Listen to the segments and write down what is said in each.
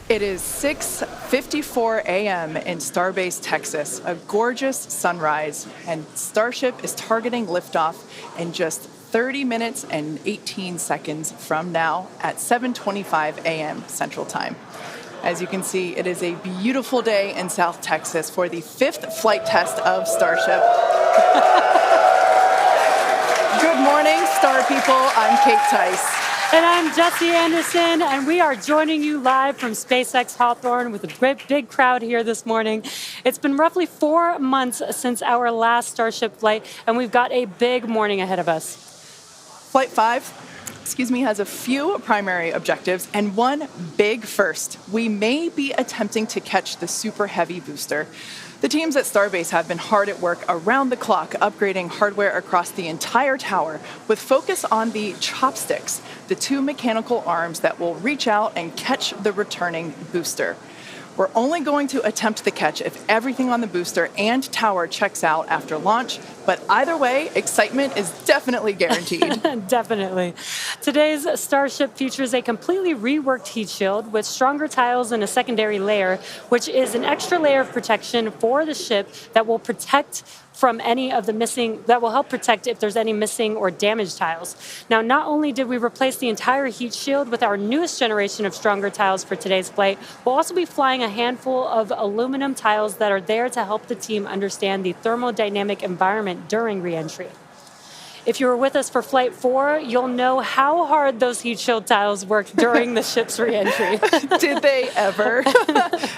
It is 6:54 a.m. in Starbase, Texas, a gorgeous sunrise, and Starship is targeting liftoff in just 30 minutes and 18 seconds from now at 7:25 a.m. Central Time. As you can see, it is a beautiful day in South Texas for the 5th flight test of Starship. Good morning, Star people. I'm Kate Tice. And I'm Jesse Anderson, and we are joining you live from SpaceX Hawthorne with a big crowd here this morning. It's been roughly 4 months since our last Starship flight, and we've got a big morning ahead of us. Flight 5, has a few primary objectives and one big first. We may be attempting to catch the Super Heavy booster. The teams at Starbase have been hard at work around the clock, upgrading hardware across the entire tower with focus on the chopsticks, the 2 mechanical arms that will reach out and catch the returning booster. We're only going to attempt the catch if everything on the booster and tower checks out after launch, but either way, excitement is definitely guaranteed. Definitely. Today's Starship features a completely reworked heat shield with stronger tiles and a secondary layer, which is an extra layer of protection for the ship that will protect from any of the that will help protect if there's any missing or damaged tiles. Now, not only did we replace the entire heat shield with our newest generation of stronger tiles for today's flight, we'll also be flying a handful of aluminum tiles that are there to help the team understand the thermodynamic environment during reentry. If you were with us for Flight 4, you'll know how hard those heat shield tiles worked during the ship's reentry. Did they ever?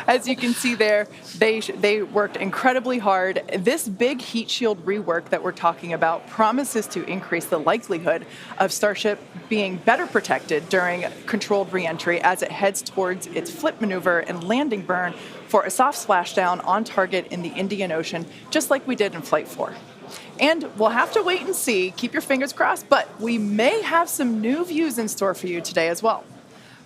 As you can see there, they worked incredibly hard. This big heat shield rework that we're talking about promises to increase the likelihood of Starship being better protected during controlled reentry as it heads towards its flip maneuver and landing burn for a soft splashdown on target in the Indian Ocean, just like we did in Flight 4. And we'll have to wait and see, keep your fingers crossed, but we may have some new views in store for you today as well.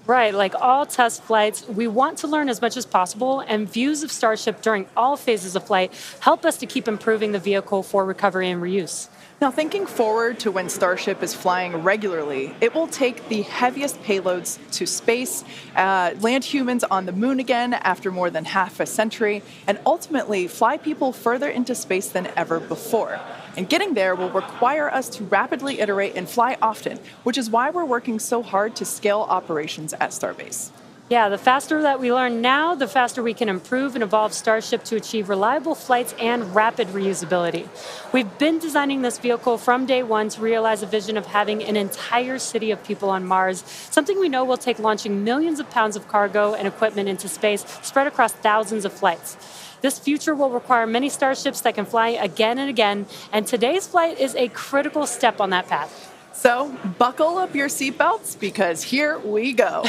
Right, like all test flights, we want to learn as much as possible, and views of Starship during all phases of flight help us to keep improving the vehicle for recovery and reuse. Now, thinking forward to when Starship is flying regularly, it will take the heaviest payloads to space, land humans on the moon again after more than half a century, and ultimately fly people further into space than ever before. And getting there will require us to rapidly iterate and fly often, which is why we're working so hard to scale operations at Starbase. Yeah, the faster that we learn now, the faster we can improve and evolve Starship to achieve reliable flights and rapid reusability. We've been designing this vehicle from day one to realize a vision of having an entire city of people on Mars, something we know will take launching millions of pounds of cargo and equipment into space spread across thousands of flights. This future will require many Starships that can fly again and again, and today's flight is a critical step on that path. So buckle up your seatbelts because here we go.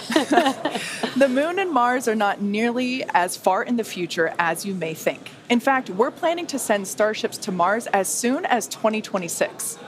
The moon and Mars are not nearly as far in the future as you may think. In fact, we're planning to send Starships to Mars as soon as 2026.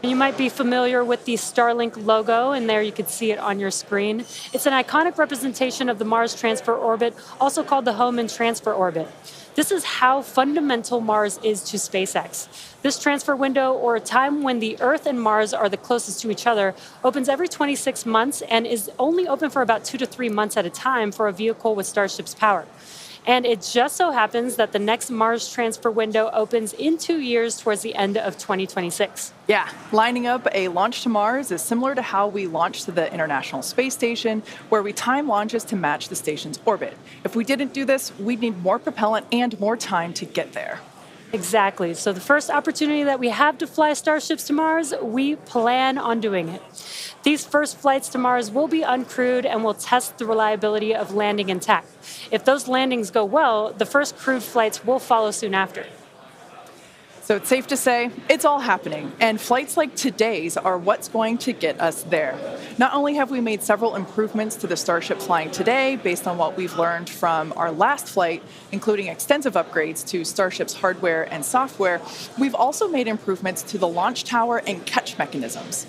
You might be familiar with the Starlink logo, and there you can see it on your screen. It's an iconic representation of the Mars Transfer Orbit, also called the Home and Transfer Orbit. This is how fundamental Mars is to SpaceX. This transfer window, or a time when the Earth and Mars are the closest to each other, opens every 26 months and is only open for about 2 to 3 months at a time for a vehicle with Starship's power. And it just so happens that the next Mars transfer window opens in 2 years towards the end of 2026. Yeah, lining up a launch to Mars is similar to how we launched to the International Space Station, where we time launches to match the station's orbit. If we didn't do this, we'd need more propellant and more time to get there. Exactly. So the first opportunity that we have to fly Starships to Mars, we plan on doing it. These first flights to Mars will be uncrewed and will test the reliability of landing intact. If those landings go well, the first crewed flights will follow soon after. So it's safe to say it's all happening, and flights like today's are what's going to get us there. Not only have we made several improvements to the Starship flying today based on what we've learned from our last flight, including extensive upgrades to Starship's hardware and software, we've also made improvements to the launch tower and catch mechanisms.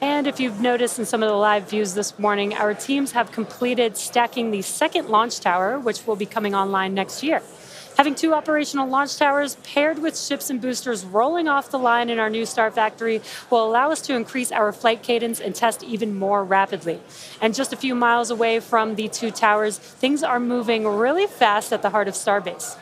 And if you've noticed in some of the live views this morning, our teams have completed stacking the second launch tower, which will be coming online next year. Having 2 operational launch towers paired with ships and boosters rolling off the line in our new Star Factory will allow us to increase our flight cadence and test even more rapidly. And just a few miles away from the 2 towers, things are moving really fast at the heart of Starbase.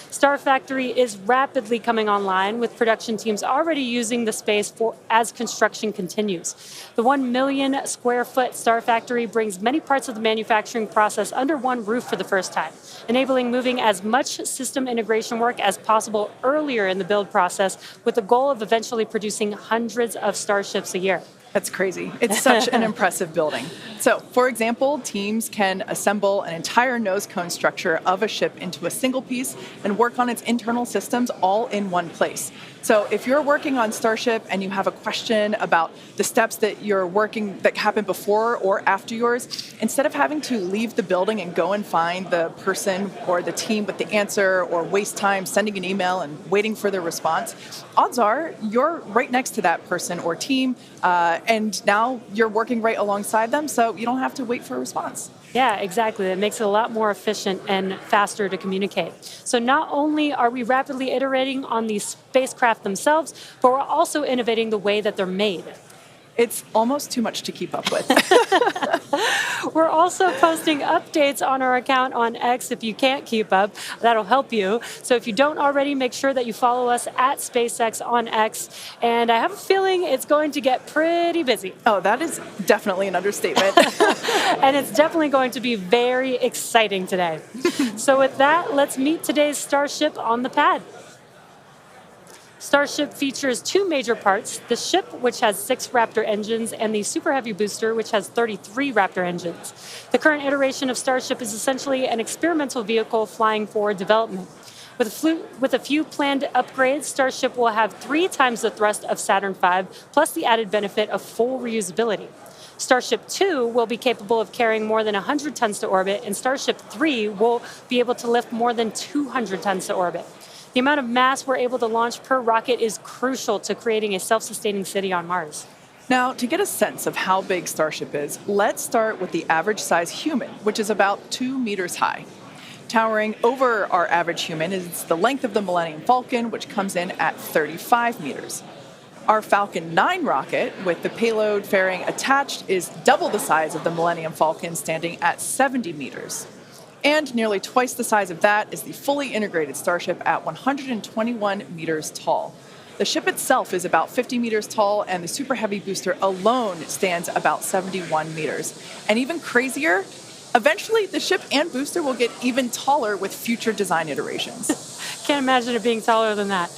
Star Factory is rapidly coming online, with production teams already using the space as construction continues. The 1 million square foot Star Factory brings many parts of the manufacturing process under one roof for the first time, enabling moving as much system integration work as possible earlier in the build process, with the goal of eventually producing hundreds of Starships a year. That's crazy. It's such an impressive building. So, for example, teams can assemble an entire nose cone structure of a ship into a single piece and work on its internal systems all in one place. So if you're working on Starship and you have a question about the steps that you're working that happen before or after yours, instead of having to leave the building and go and find the person or the team with the answer, or waste time sending an email and waiting for their response, odds are you're right next to that person or team, and now you're working right alongside them, so you don't have to wait for a response. Yeah, exactly. It makes it a lot more efficient and faster to communicate. So not only are we rapidly iterating on these spacecraft themselves, but we're also innovating the way that they're made. It's almost too much to keep up with. We're also posting updates on our account on X. If you can't keep up, that'll help you. So if you don't already, make sure that you follow us at SpaceX on X. And I have a feeling it's going to get pretty busy. Oh, that is definitely an understatement. And it's definitely going to be very exciting today. So with that, let's meet today's Starship on the pad. Starship features 2 major parts: the ship, which has 6 Raptor engines, and the Super Heavy booster, which has 33 Raptor engines. The current iteration of Starship is essentially an experimental vehicle flying for development. With a few planned upgrades, Starship will have 3 times the thrust of Saturn V, plus the added benefit of full reusability. Starship 2 will be capable of carrying more than 100 tons to orbit, and Starship 3 will be able to lift more than 200 tons to orbit. The amount of mass we're able to launch per rocket is crucial to creating a self-sustaining city on Mars. Now, to get a sense of how big Starship is, let's start with the average size human, which is about 2 meters high. Towering over our average human is the length of the Millennium Falcon, which comes in at 35 meters. Our Falcon 9 rocket, with the payload fairing attached, is double the size of the Millennium Falcon, standing at 70 meters. And nearly twice the size of that is the fully integrated Starship at 121 meters tall. The ship itself is about 50 meters tall, and the Super Heavy booster alone stands about 71 meters. And even crazier, eventually the ship and booster will get even taller with future design iterations. Can't imagine it being taller than that.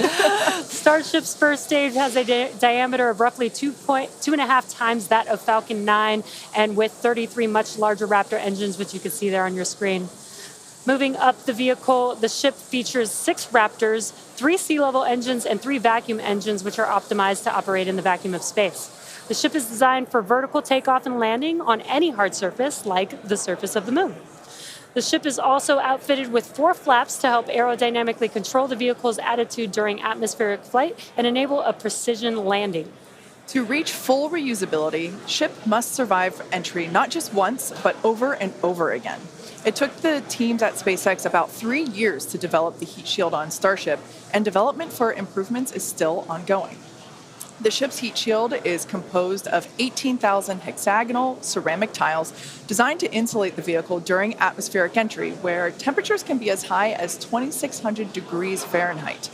Starship's first stage has a diameter of roughly 2.5 times that of Falcon 9, and with 33 much larger Raptor engines, which you can see there on your screen. Moving up the vehicle, the ship features 6 Raptors, 3 sea-level engines, and 3 vacuum engines, which are optimized to operate in the vacuum of space. The ship is designed for vertical takeoff and landing on any hard surface, like the surface of the moon. The ship is also outfitted with 4 flaps to help aerodynamically control the vehicle's attitude during atmospheric flight and enable a precision landing. To reach full reusability, ship must survive entry not just once, but over and over again. It took the teams at SpaceX about 3 years to develop the heat shield on Starship, and development for improvements is still ongoing. The ship's heat shield is composed of 18,000 hexagonal ceramic tiles designed to insulate the vehicle during atmospheric entry, where temperatures can be as high as 2,600 degrees Fahrenheit.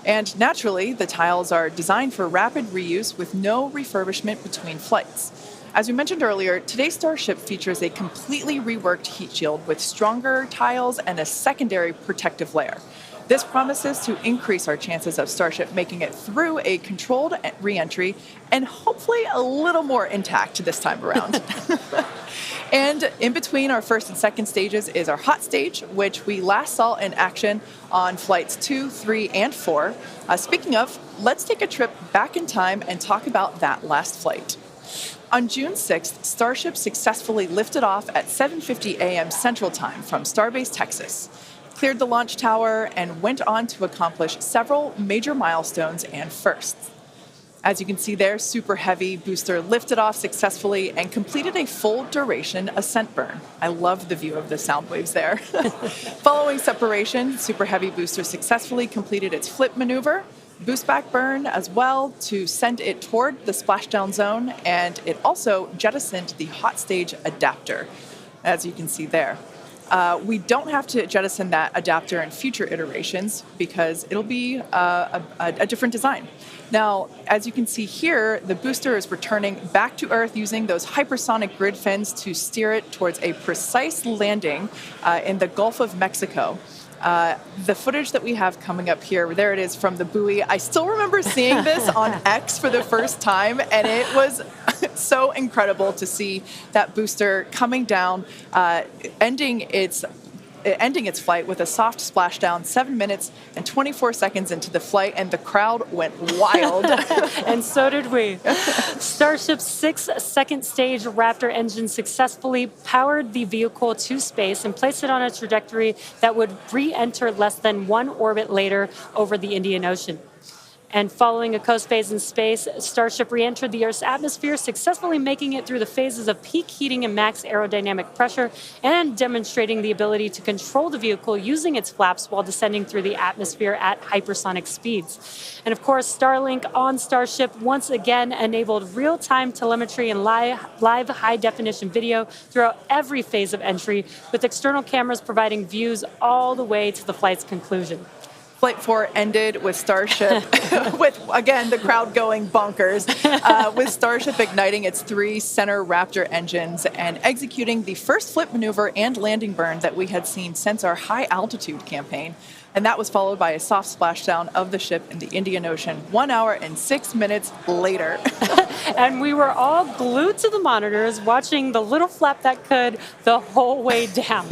And naturally, the tiles are designed for rapid reuse with no refurbishment between flights. As we mentioned earlier, today's Starship features a completely reworked heat shield with stronger tiles and a secondary protective layer. This promises to increase our chances of Starship making it through a controlled reentry, and hopefully a little more intact this time around. And in between our first and second stages is our hot stage, which we last saw in action on flights 2, 3, and 4. Speaking of, let's take a trip back in time and talk about that last flight. On June 6th, Starship successfully lifted off at 7:50 a.m. Central Time from Starbase, Texas, cleared the launch tower, and went on to accomplish several major milestones and firsts. As you can see there, Super Heavy booster lifted off successfully and completed a full duration ascent burn. I love the view of the sound waves there. Following separation, Super Heavy booster successfully completed its flip maneuver, boostback burn as well to send it toward the splashdown zone, and it also jettisoned the hot stage adapter, as you can see there. We don't have to jettison that adapter in future iterations because it'll be a different design. Now, as you can see here, the booster is returning back to Earth using those hypersonic grid fins to steer it towards a precise landing in the Gulf of Mexico. The footage that we have coming up here, there it is from the buoy. I still remember seeing this on X for the first time, and it was so incredible to see that booster coming down, ending its flight with a soft splashdown 7 minutes and 24 seconds into the flight, and the crowd went wild. And so did we. Starship's 6 second stage Raptor engine successfully powered the vehicle to space and placed it on a trajectory that would re-enter less than 1 orbit later over the Indian Ocean. And following a coast phase in space, Starship re-entered the Earth's atmosphere, successfully making it through the phases of peak heating and max aerodynamic pressure, and demonstrating the ability to control the vehicle using its flaps while descending through the atmosphere at hypersonic speeds. And of course, Starlink on Starship once again enabled real-time telemetry and live high-definition video throughout every phase of entry, with external cameras providing views all the way to the flight's conclusion. Flight 4 ended with Starship, with, again, the crowd going bonkers, with Starship igniting its 3 center Raptor engines and executing the first flip maneuver and landing burn that we had seen since our high-altitude campaign. And that was followed by a soft splashdown of the ship in the Indian Ocean 1 hour and 6 minutes later. And we were all glued to the monitors, watching the little flap that could the whole way down.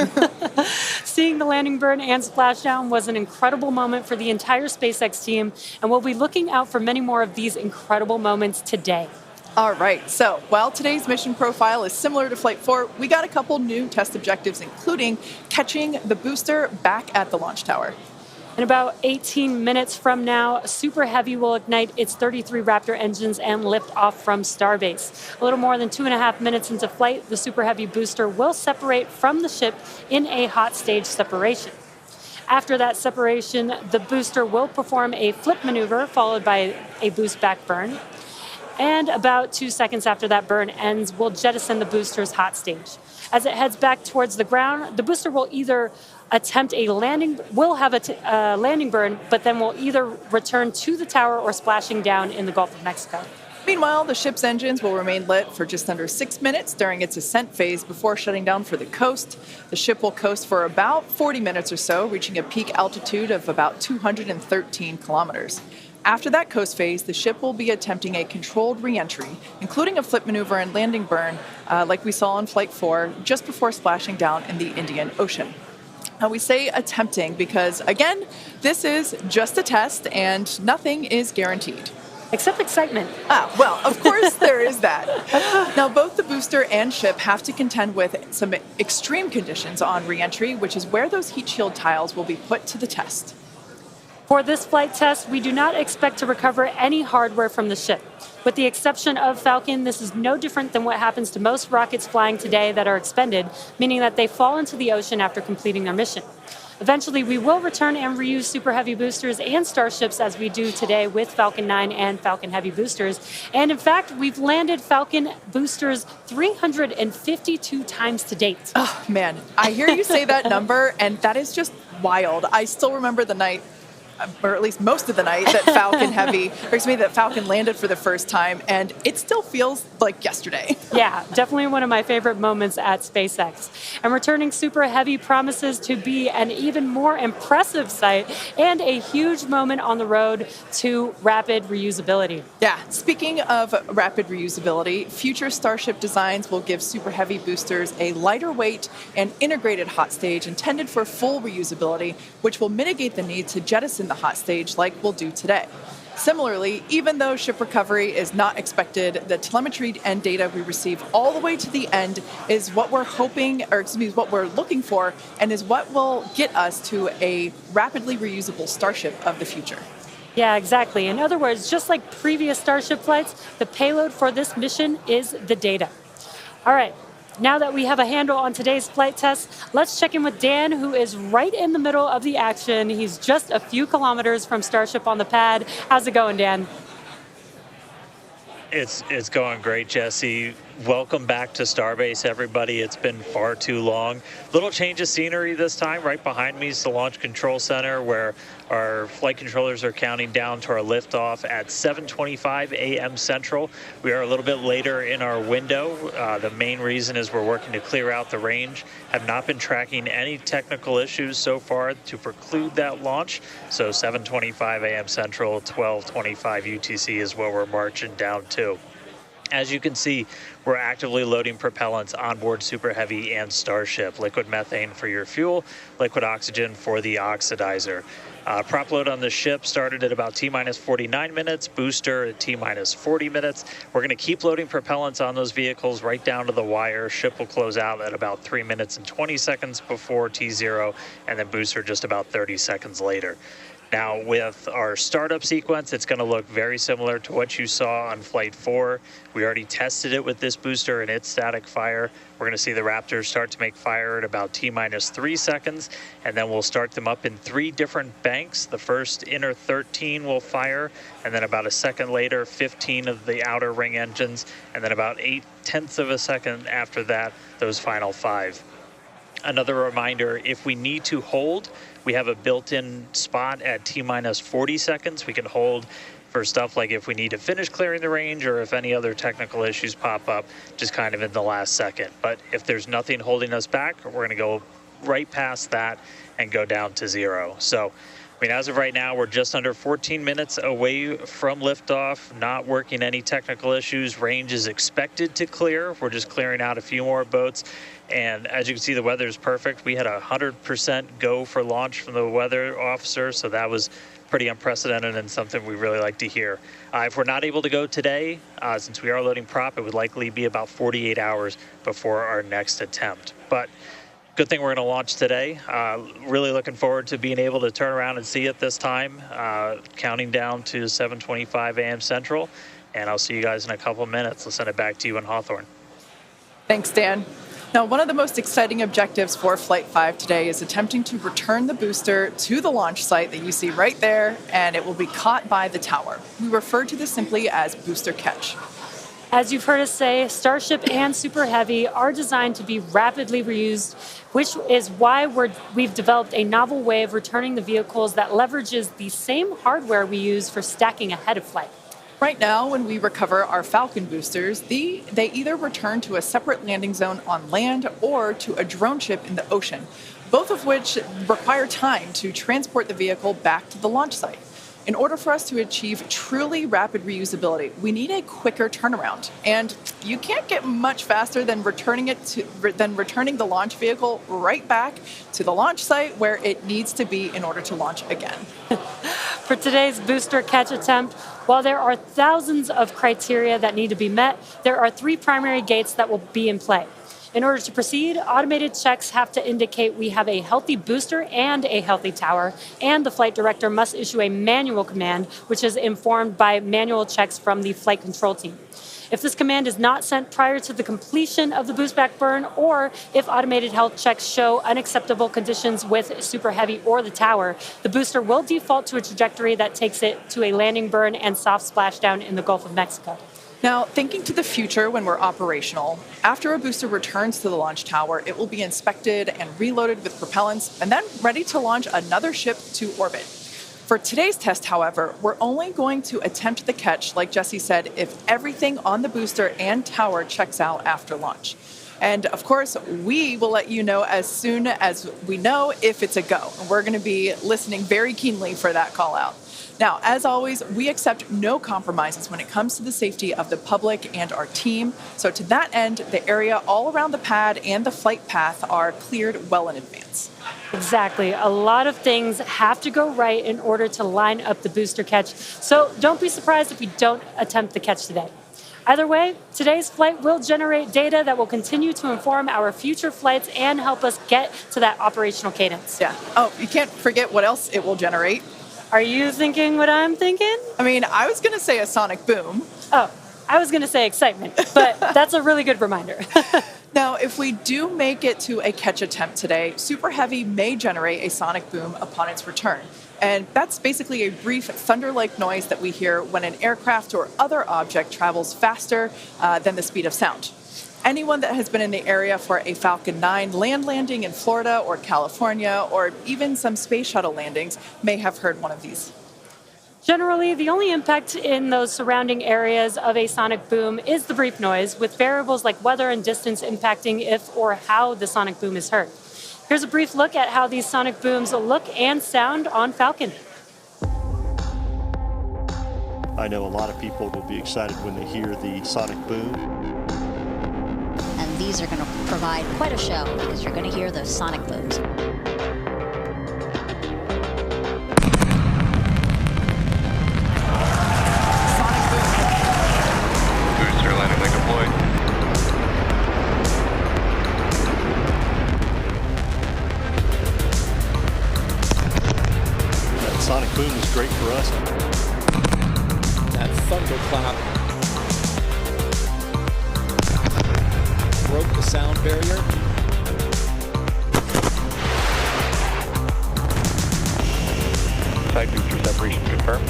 Seeing the landing burn and splashdown was an incredible moment for the entire SpaceX team, and we'll be looking out for many more of these incredible moments today. All right, so while today's mission profile is similar to Flight 4, we got a couple new test objectives, including catching the booster back at the launch tower. In about 18 minutes from now, Super Heavy will ignite its 33 Raptor engines and lift off from Starbase. A little more than 2.5 minutes into flight, the Super Heavy booster will separate from the ship in a hot stage separation. After that separation, the booster will perform a flip maneuver followed by a boost back burn. And about 2 seconds after that burn ends, we'll jettison the booster's hot stage. As it heads back towards the ground, the booster will either attempt a landing, will have a landing burn, but then will either return to the tower or splashing down in the Gulf of Mexico. Meanwhile, the ship's engines will remain lit for just under 6 minutes during its ascent phase before shutting down for the coast. The ship will coast for about 40 minutes or so, reaching a peak altitude of about 213 kilometers. After that coast phase, the ship will be attempting a controlled re-entry, including a flip maneuver and landing burn, like we saw on Flight 4, just before splashing down in the Indian Ocean. Now, we say attempting because, again, this is just a test and nothing is guaranteed. Except excitement. Well, of course there is that. Now, both the booster and ship have to contend with some extreme conditions on re-entry, which is where those heat shield tiles will be put to the test. For this flight test, we do not expect to recover any hardware from the ship. With the exception of Falcon, this is no different than what happens to most rockets flying today that are expended, meaning that they fall into the ocean after completing their mission. Eventually, we will return and reuse Super Heavy boosters and Starships as we do today with Falcon 9 and Falcon Heavy boosters. And in fact, we've landed Falcon boosters 352 times to date. Oh, man, I hear you say that number, and that is just wild. I still remember the night, or at least most of the night, that Falcon landed for the first time, and it still feels like yesterday. Yeah, definitely one of my favorite moments at SpaceX. And returning Super Heavy promises to be an even more impressive sight and a huge moment on the road to rapid reusability. Yeah, speaking of rapid reusability, future Starship designs will give Super Heavy boosters a lighter weight and integrated hot stage intended for full reusability, which will mitigate the need to jettison the hot stage like we'll do today. Similarly, even though ship recovery is not expected, the telemetry and data we receive all the way to the end is what we're what we're looking for, and is what will get us to a rapidly reusable Starship of the future. Yeah, exactly. In other words, just like previous Starship flights, the payload for this mission is the data. All right, now that we have a handle on today's flight test, let's check in with Dan, who is right in the middle of the action. He's just a few kilometers from Starship on the pad. How's it going, Dan? It's going great, Jesse. Welcome back to Starbase, everybody. It's been far too long. Little change of scenery this time. Right behind me is the Launch Control Center, where our flight controllers are counting down to our liftoff at 7:25 a.m. Central. We are a little bit later in our window. The main reason is we're working to clear out the range. Have not been tracking any technical issues so far to preclude that launch. So 7:25 a.m. Central, 12:25 UTC is what we're marching down to. As you can see, we're actively loading propellants onboard Super Heavy and Starship. Liquid methane for your fuel, liquid oxygen for the oxidizer. Prop load on the ship started at about T-minus 49 minutes, booster at T-minus 40 minutes. We're going to keep loading propellants on those vehicles right down to the wire. Ship will close out at about 3 minutes and 20 seconds before T0, and then booster just about 30 seconds later. Now, with our startup sequence, it's going to look very similar to what you saw on Flight 4. We already tested it with this booster and its static fire. We're going to see the Raptors start to make fire at about T-minus 3 seconds, and then we'll start them up in 3 different banks. The first inner 13 will fire, and then about a second later, 15 of the outer ring engines, and then about 0.8 of a second after that, those final 5. Another reminder, if we need to hold, we have a built-in spot at T-minus 40 seconds. We can hold for stuff like if we need to finish clearing the range or if any other technical issues pop up, just kind of in the last second. But if there's nothing holding us back, we're going to go right past that and go down to 0. So, I mean, as of right now, we're just under 14 minutes away from liftoff, not working any technical issues. Range is expected to clear. We're just clearing out a few more boats. And as you can see, the weather is perfect. We had 100% go for launch from the weather officer, so that was pretty unprecedented and something we really like to hear. If we're not able to go today, since we are loading prop, it would likely be about 48 hours before our next attempt. But good thing we're going to launch today. Really looking forward to being able to turn around and see it this time. Counting down to 7:25 a.m. Central, and I'll see you guys in a couple of minutes. I'll send it back to you in Hawthorne. Thanks, Dan. Now, one of the most exciting objectives for Flight 5 today is attempting to return the booster to the launch site that you see right there, and it will be caught by the tower. We refer to this simply as booster catch. As you've heard us say, Starship and Super Heavy are designed to be rapidly reused, which is why we've developed a novel way of returning the vehicles that leverages the same hardware we use for stacking ahead of flight. Right now, when we recover our Falcon boosters, they either return to a separate landing zone on land or to a drone ship in the ocean, both of which require time to transport the vehicle back to the launch site. In order for us to achieve truly rapid reusability, we need a quicker turnaround. And you can't get much faster than returning the launch vehicle right back to the launch site where it needs to be in order to launch again. For today's booster catch attempt, while there are thousands of criteria that need to be met, there are 3 primary gates that will be in play. In order to proceed, automated checks have to indicate we have a healthy booster and a healthy tower, and the flight director must issue a manual command, which is informed by manual checks from the flight control team. If this command is not sent prior to the completion of the boostback burn, or if automated health checks show unacceptable conditions with Super Heavy or the tower, the booster will default to a trajectory that takes it to a landing burn and soft splashdown in the Gulf of Mexico. Now, thinking to the future when we're operational, after a booster returns to the launch tower, it will be inspected and reloaded with propellants and then ready to launch another ship to orbit. For today's test, however, we're only going to attempt the catch, like Jesse said, if everything on the booster and tower checks out after launch. And of course, we will let you know as soon as we know if it's a go. And we're going to be listening very keenly for that call out. Now, as always, we accept no compromises when it comes to the safety of the public and our team. So to that end, the area all around the pad and the flight path are cleared well in advance. Exactly. A lot of things have to go right in order to line up the booster catch. So don't be surprised if we don't attempt the catch today. Either way, today's flight will generate data that will continue to inform our future flights and help us get to that operational cadence. Yeah. Oh, you can't forget what else it will generate. Are you thinking what I'm thinking? I mean, I was going to say a sonic boom. Oh, I was going to say excitement, but that's a really good reminder. Now, if we do make it to a catch attempt today, Super Heavy may generate a sonic boom upon its return. And that's basically a brief thunder-like noise that we hear when an aircraft or other object travels faster than the speed of sound. Anyone that has been in the area for a Falcon 9 land landing in Florida or California, or even some space shuttle landings, may have heard one of these. Generally, the only impact in those surrounding areas of a sonic boom is the brief noise, with variables like weather and distance impacting if or how the sonic boom is heard. Here's a brief look at how these sonic booms look and sound on Falcon. I know a lot of people will be excited when they hear the sonic boom. And these are going to provide quite a show because you're going to hear those sonic booms. Booster landing leg deployed. That sonic boom is great for us. That thunderclap broke the sound barrier. Side booster separation confirmed.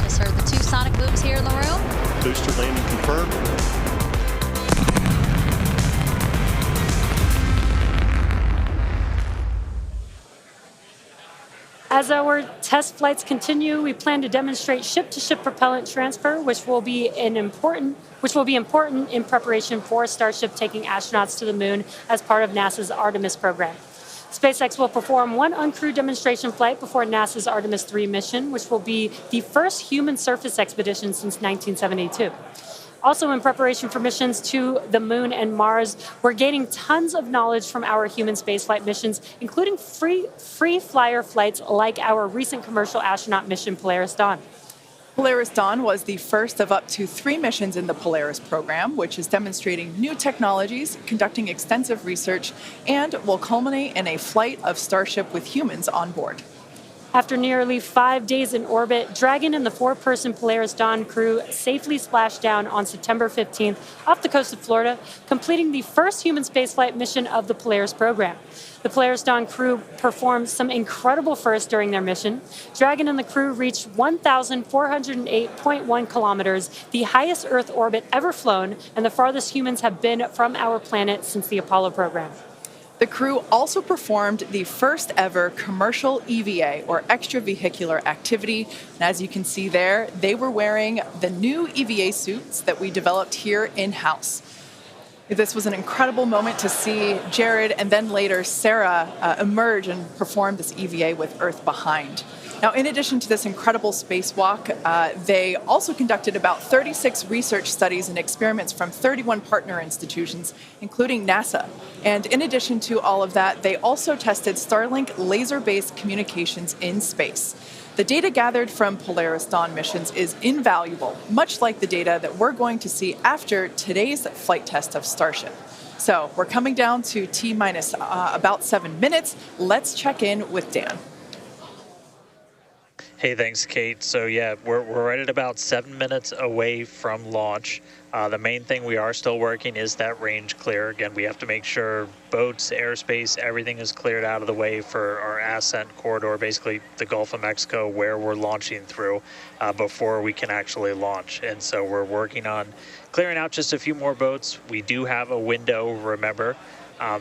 Just heard the two sonic booms here in the room. Booster landing confirmed. As our test flights continue, we plan to demonstrate ship-to-ship propellant transfer, which will be important in preparation for Starship taking astronauts to the moon as part of NASA's Artemis program. SpaceX will perform one uncrewed demonstration flight before NASA's Artemis 3 mission, which will be the first human surface expedition since 1972. Also, in preparation for missions to the moon and Mars, we're gaining tons of knowledge from our human spaceflight missions, including free flyer flights like our recent commercial astronaut mission, Polaris Dawn. Polaris Dawn was the first of up to 3 missions in the Polaris program, which is demonstrating new technologies, conducting extensive research, and will culminate in a flight of Starship with humans on board. After nearly 5 days in orbit, Dragon and the 4-person Polaris Dawn crew safely splashed down on September 15th off the coast of Florida, completing the first human spaceflight mission of the Polaris program. The Polaris Dawn crew performed some incredible firsts during their mission. Dragon and the crew reached 1,408.1 kilometers, the highest Earth orbit ever flown, and the farthest humans have been from our planet since the Apollo program. The crew also performed the first ever commercial EVA, or extravehicular activity. And as you can see there, they were wearing the new EVA suits that we developed here in-house. This was an incredible moment to see Jared and then later Sarah emerge and perform this EVA with Earth behind. Now, in addition to this incredible spacewalk, they also conducted about 36 research studies and experiments from 31 partner institutions, including NASA. And in addition to all of that, they also tested Starlink laser-based communications in space. The data gathered from Polaris Dawn missions is invaluable, much like the data that we're going to see after today's flight test of Starship. So we're coming down to T-minus about 7 minutes. Let's check in with Dan. Hey, thanks, Kate. So yeah, we're right at about 7 minutes away from launch. The main thing we are still working is that range clear. Again, we have to make sure boats, airspace, everything is cleared out of the way for our ascent corridor, basically the Gulf of Mexico, where we're launching through before we can actually launch. And so we're working on clearing out just a few more boats. We do have a window, remember.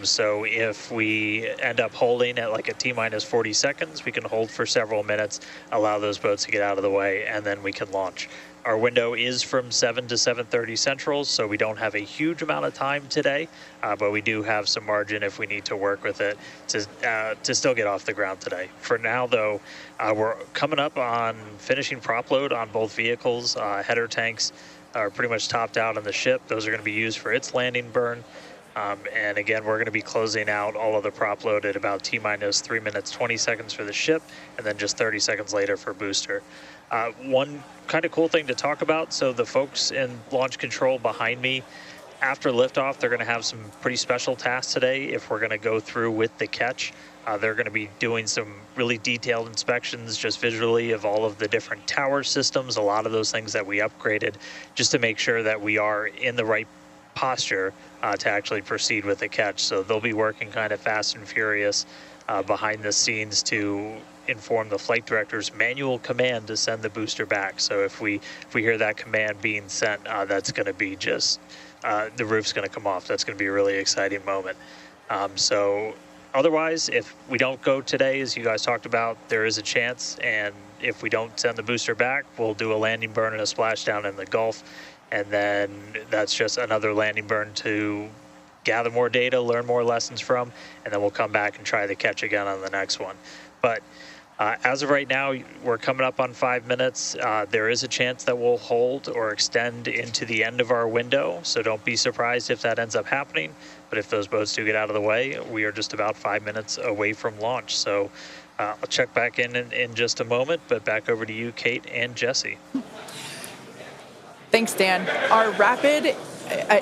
So if we end up holding at like a T-minus 40 seconds, we can hold for several minutes, allow those boats to get out of the way, and then we can launch. Our window is from 7 to 7:30 Central, so we don't have a huge amount of time today, but we do have some margin if we need to work with it to still get off the ground today. For now, though, we're coming up on finishing prop load on both vehicles. Header tanks are pretty much topped out on the ship. Those are going to be used for its landing burn. And again, we're going to be closing out all of the prop load at about T-minus 3 minutes, 20 seconds for the ship, and then just 30 seconds later for booster. One kind of cool thing to talk about, so the folks in launch control behind me, after liftoff, they're going to have some pretty special tasks today if we're going to go through with the catch. They're going to be doing some really detailed inspections just visually of all of the different tower systems, a lot of those things that we upgraded, just to make sure that we are in the right posture to actually proceed with the catch. So they'll be working kind of fast and furious behind the scenes to inform the flight director's manual command to send the booster back. So if we hear that command being sent, that's going to be just, the roof's going to come off. That's going to be a really exciting moment. So otherwise, if we don't go today, as you guys talked about, there is a chance. And if we don't send the booster back, we'll do a landing burn and a splashdown in the Gulf. And then that's just another landing burn to gather more data, learn more lessons from, and then we'll come back and try the catch again on the next one. But as of right now, we're coming up on 5 minutes. There is a chance that we'll hold or extend into the end of our window, so don't be surprised if that ends up happening. But if those boats do get out of the way, we are just about 5 minutes away from launch. So I'll check back in just a moment, but back over to you, Kate and Jesse. Thanks, Dan. Our rapid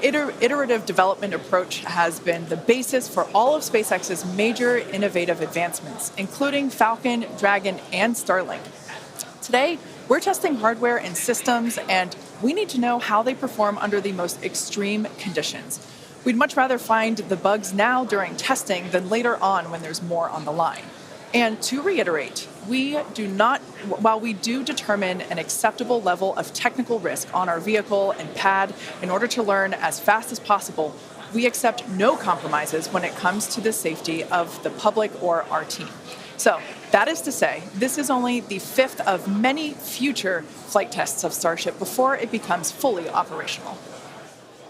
iterative development approach has been the basis for all of SpaceX's major innovative advancements, including Falcon, Dragon, and Starlink. Today, we're testing hardware and systems, and we need to know how they perform under the most extreme conditions. We'd much rather find the bugs now during testing than later on when there's more on the line. And to reiterate, while we do determine an acceptable level of technical risk on our vehicle and pad in order to learn as fast as possible, we accept no compromises when it comes to the safety of the public or our team. So that is to say, this is only the 5th of many future flight tests of Starship before it becomes fully operational.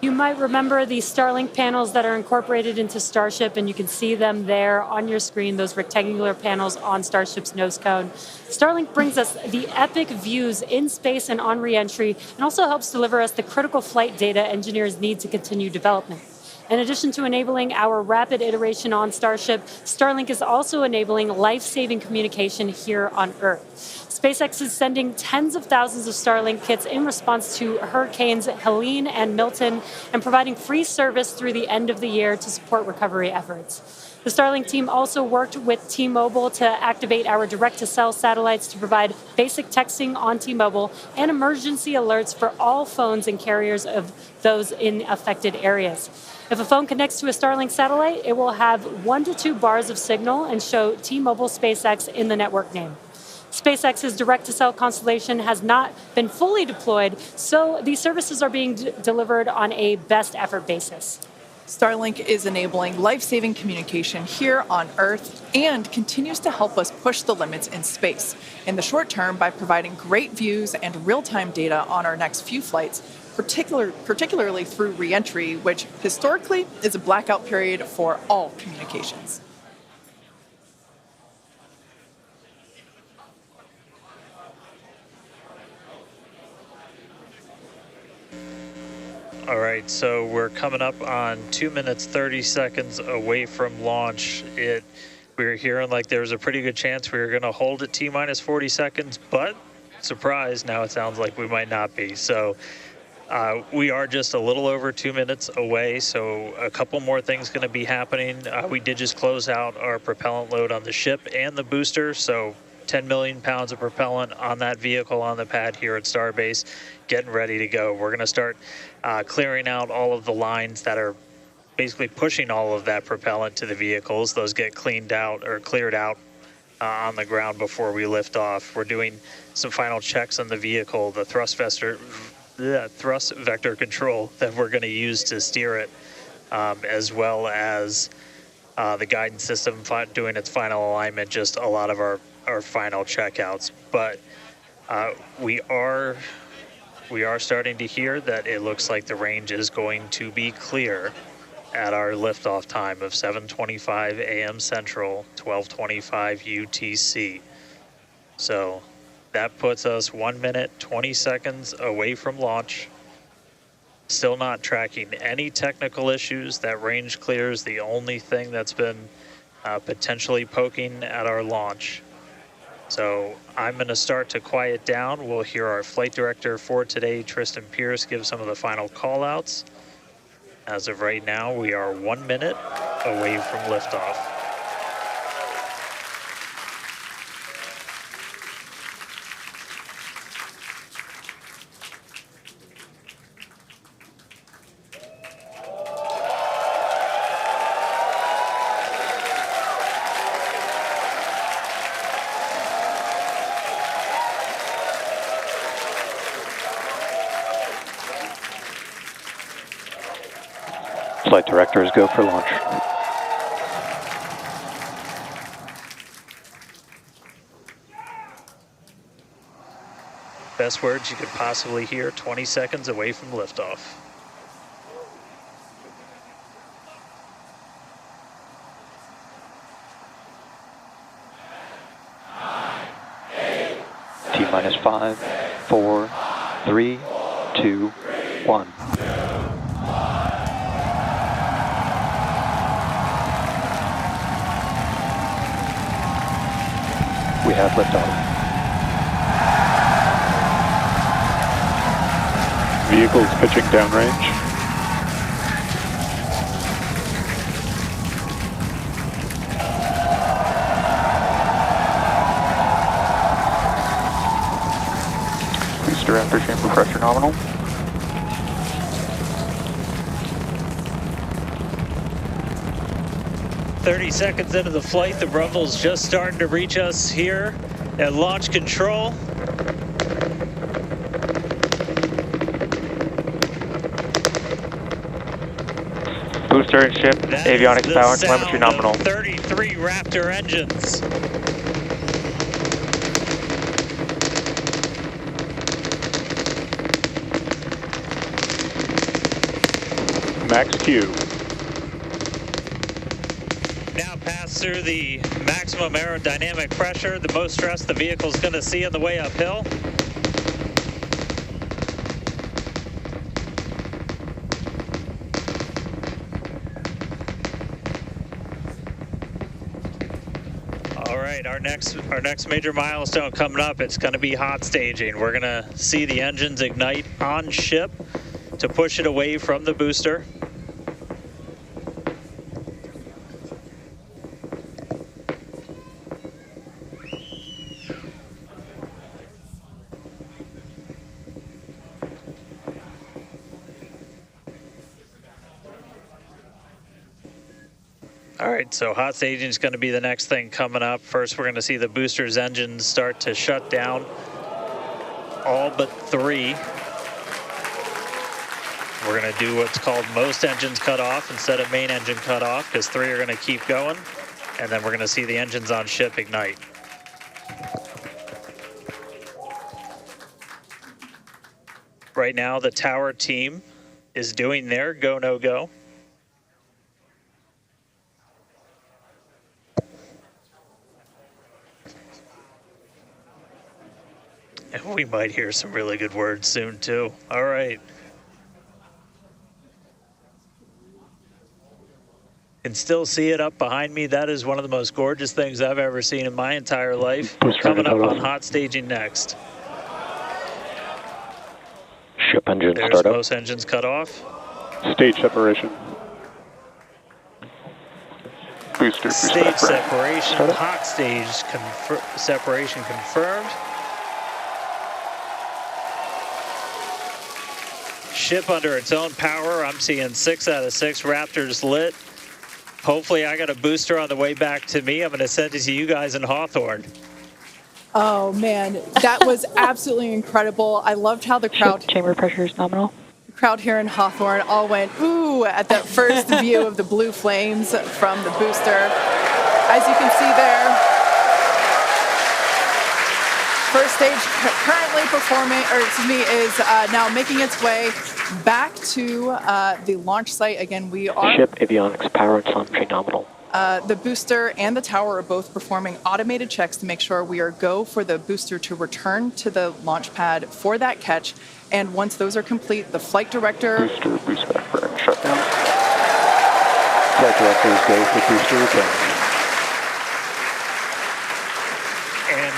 You might remember the Starlink panels that are incorporated into Starship, and you can see them there on your screen, those rectangular panels on Starship's nose cone. Starlink brings us the epic views in space and on reentry, and also helps deliver us the critical flight data engineers need to continue development. In addition to enabling our rapid iteration on Starship, Starlink is also enabling life-saving communication here on Earth. SpaceX is sending tens of thousands of Starlink kits in response to Hurricanes Helene and Milton, and providing free service through the end of the year to support recovery efforts. The Starlink team also worked with T-Mobile to activate our direct-to-cell satellites to provide basic texting on T-Mobile and emergency alerts for all phones and carriers of those in affected areas. If a phone connects to a Starlink satellite, it will have 1 to 2 bars of signal and show T-Mobile SpaceX in the network name. SpaceX's direct-to-cell constellation has not been fully deployed, so these services are being delivered on a best effort basis. Starlink is enabling life-saving communication here on Earth and continues to help us push the limits in space. In the short term, by providing great views and real-time data on our next few flights, particularly through reentry, which historically is a blackout period for all communications. All right, so we're coming up on 2 minutes, 30 seconds away from launch. We were hearing like there was a pretty good chance we were going to hold at T-minus 40 seconds, but surprise, now it sounds like we might not be. So we are just a little over 2 minutes away, so a couple more things going to be happening. We did just close out our propellant load on the ship and the booster, so 10 million pounds of propellant on that vehicle on the pad here at Starbase, getting ready to go. We're going to start clearing out all of the lines that are basically pushing all of that propellant to the vehicles. Those get cleaned out or cleared out on the ground before we lift off. We're doing some final checks on the vehicle, the thrust vector control that we're going to use to steer it, as well as the guidance system doing its final alignment, just a lot of our final checkouts. But we are starting to hear that it looks like the range is going to be clear at our liftoff time of 7:25 a.m. Central, 12:25 UTC. So that puts us 1 minute, 20 seconds away from launch. Still not tracking any technical issues. That range clear is the only thing that's been potentially poking at our launch. So I'm going to start to quiet down. We'll hear our flight director for today, Tristan Pierce, give some of the final call outs. As of right now, we are 1 minute away from liftoff. Flight directors go for launch. Best words you could possibly hear 20 seconds away from liftoff. T-minus 5, 4, 3, 2, 1. We have liftoff. Vehicles pitching downrange. Booster after chamber pressure nominal. "30 seconds into the flight, the rumble's just starting to reach us here at launch control. Booster and ship, That avionics is the power and sound telemetry nominal. of 33 Raptor engines. Max Q. Now pass through the maximum aerodynamic pressure, the most stress the vehicle's going to see on the way uphill. All right, our next major milestone coming up, it's going to be hot staging. We're going to see the engines ignite on ship to push it away from the booster. All right, so hot staging is going to be the next thing coming up. First, we're going to see the booster's engines start to shut down, all but 3. We're going to do what's called most engines cut off instead of main engine cut off, because 3 are going to keep going, and then we're going to see the engines on ship ignite. Right now, the tower team is doing their go, no go. And we might hear some really good words soon, too. All right. Can still see it up behind me. That is one of the most gorgeous things I've ever seen in my entire life. Coming up on hot staging next. Ship engine There's startup. most engines cut off. Stage separation. Booster Stage separation, hot stage separation confirmed. Ship under its own power. I'm seeing 6 out of 6 Raptors lit. Hopefully I got a booster on the way back to me. I'm going to send it to you guys in Hawthorne. Oh man, that was absolutely incredible. I loved how the crowd Chamber pressure is nominal. crowd here in Hawthorne all went ooh at that first view of the blue flames from the booster. As you can see there, first stage currently performing, is now making its way back to the launch site. Again, we are... Ship avionics power and telemetry nominal. The booster and the tower are both performing automated checks to make sure we are go for the booster to return to the launch pad for that catch. And once those are complete, the flight director... Booster, boostback burn, shutdown. Flight directors go for booster return. And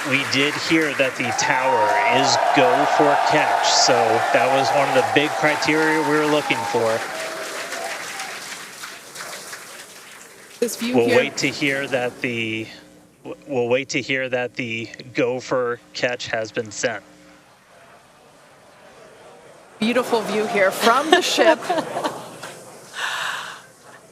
we did hear that the tower is go for catch. So that was one of the big criteria we were looking for. This view We'll here. wait to hear that the go for catch has been sent. Beautiful view here from the ship.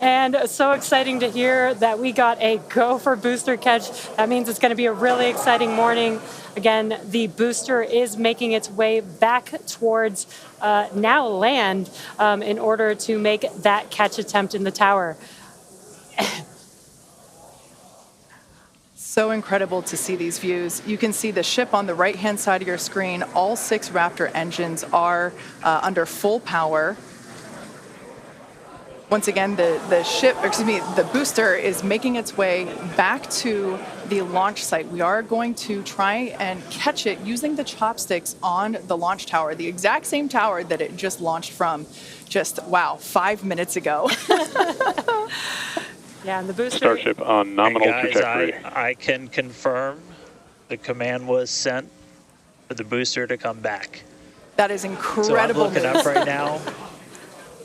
And so exciting to hear that we got a go for booster catch. That means it's going to be a really exciting morning. Again, the booster is making its way back towards now land in order to make that catch attempt in the tower. So incredible to see these views. You can see the ship on the right-hand side of your screen. All 6 Raptor engines are under full power. Once again, the booster is making its way back to the launch site. We are going to try and catch it using the chopsticks on the launch tower, the exact same tower that it just launched from just, 5 minutes ago. Yeah, and the booster. Starship on nominal Guys, trajectory. I can confirm the command was sent for the booster to come back. That is So I'm incredible looking news. up right now.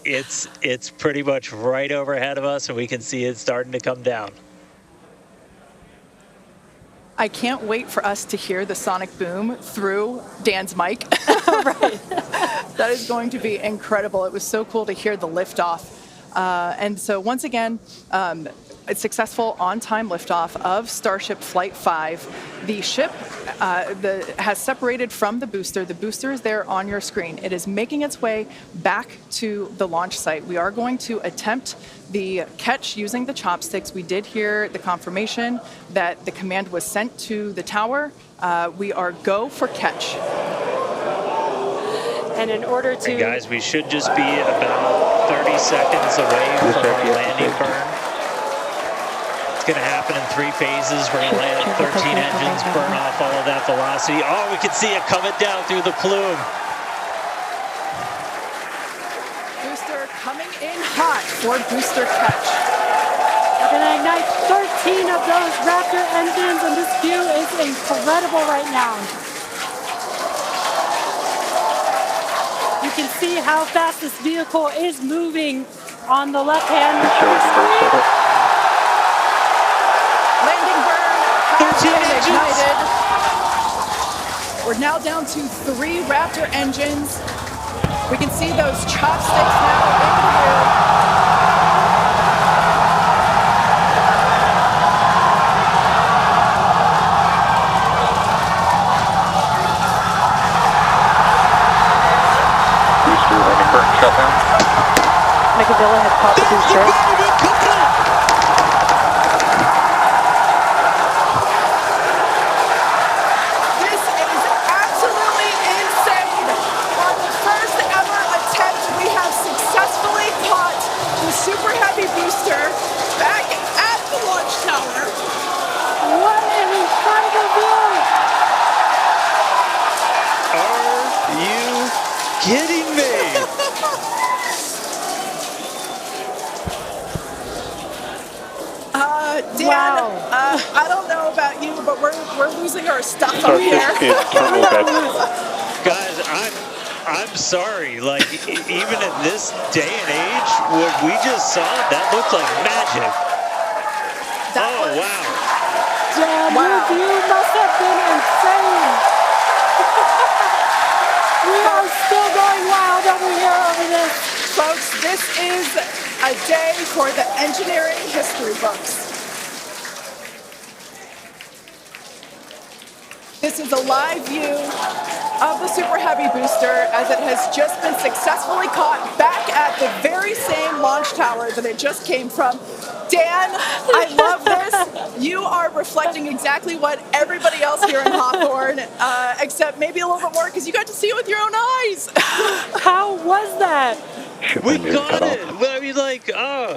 It's pretty much right overhead of us, and we can see it starting to come down. I can't wait for us to hear the sonic boom through Dan's mic. Right. That is going to be incredible. It was so cool to hear the liftoff. And so once again, a successful on-time liftoff of Starship Flight 5. The ship has separated from the booster. The booster is there on your screen. It is making its way back to the launch site. We are going to attempt the catch using the chopsticks. We did hear the confirmation that the command was sent to the tower. We are go for catch. And in order to... And guys, we should just be about 30 seconds away from our landing burn. It's going to happen in 3 phases. We're going to land 13 engines, burn off all of that velocity. Oh, we can see it coming down through the plume. Booster coming in hot for booster catch. We're going to ignite 13 of those Raptor engines, and this view is incredible right now. You can see how fast this vehicle is moving on the left-hand screen. Landing burn has 13 been engines. ignited. We're now down to 3 Raptor engines. We can see those chopsticks now in the view. Booster landing burn shutdown. Mechazilla has popped the booster. This is absolutely insane. On the first ever attempt, we have successfully caught the Super Heavy booster back at the launch tower. What an incredible view! Are you kidding me? Dan, Wow. I don't know about you, but we're losing our stuff up Starship here. in terminal bed. Guys, I'm sorry. Like, even in this day and age, what we just saw, that looked like magic. That Oh, was- wow. Damn, Wow. your view must have been insane! We are still going wild over here over this. Folks, this is a day for the engineering history books. This is a live view of the Super Heavy booster as it has just been successfully caught back at the very same launch tower that it just came from. Dan, I love this. You are reflecting exactly what everybody else here in Hawthorne, except maybe a little bit more because you got to see it with your own eyes. How was that? Ship We window got cut off. it. Well, I mean, like, I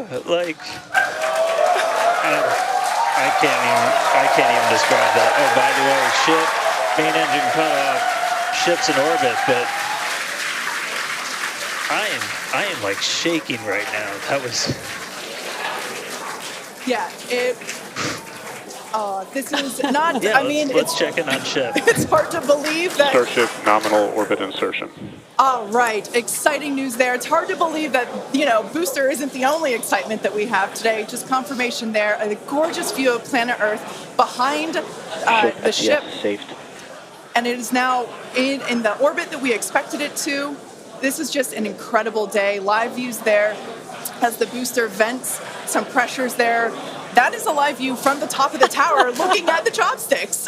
can't even describe that. Oh, by the way, ship, main engine cut off, ship's in orbit, but I am like shaking right now. That was, Yeah, This is not, Yeah, I mean, let's check in on ship. it's hard to believe that. Starship nominal orbit insertion. All right, exciting news there. It's hard to believe that, booster isn't the only excitement that we have today. Just confirmation there. A gorgeous view of planet Earth behind the ship. Saved. And it is now in the orbit that we expected it to. This is just an incredible day. Live views there as the booster vents, some pressures there. That is a live view from the top of the tower looking at the chopsticks.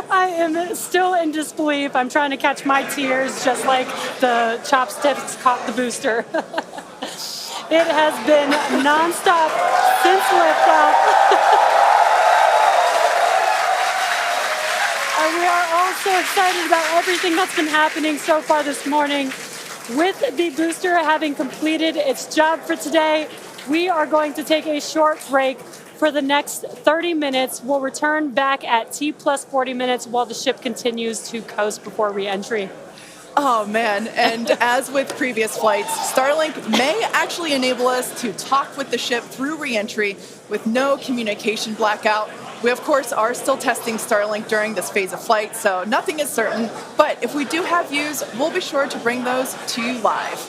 I am still in disbelief. I'm trying to catch my tears just like the chopsticks caught the booster. It has been nonstop since liftoff. And we are all so excited about everything that's been happening so far this morning. With the booster having completed its job for today, we are going to take a short break for the next 30 minutes. We'll return back at T plus 40 minutes while the ship continues to coast before re-entry. Oh man, and as with previous flights, Starlink may actually enable us to talk with the ship through re-entry with no communication blackout. We of course are still testing Starlink during this phase of flight, so nothing is certain, but if we do have views, we'll be sure to bring those to you live.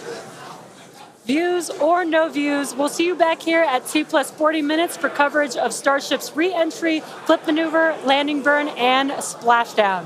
Views or no views, we'll see you back here at T plus 40 minutes for coverage of Starship's re-entry, flip maneuver, landing burn, and splashdown.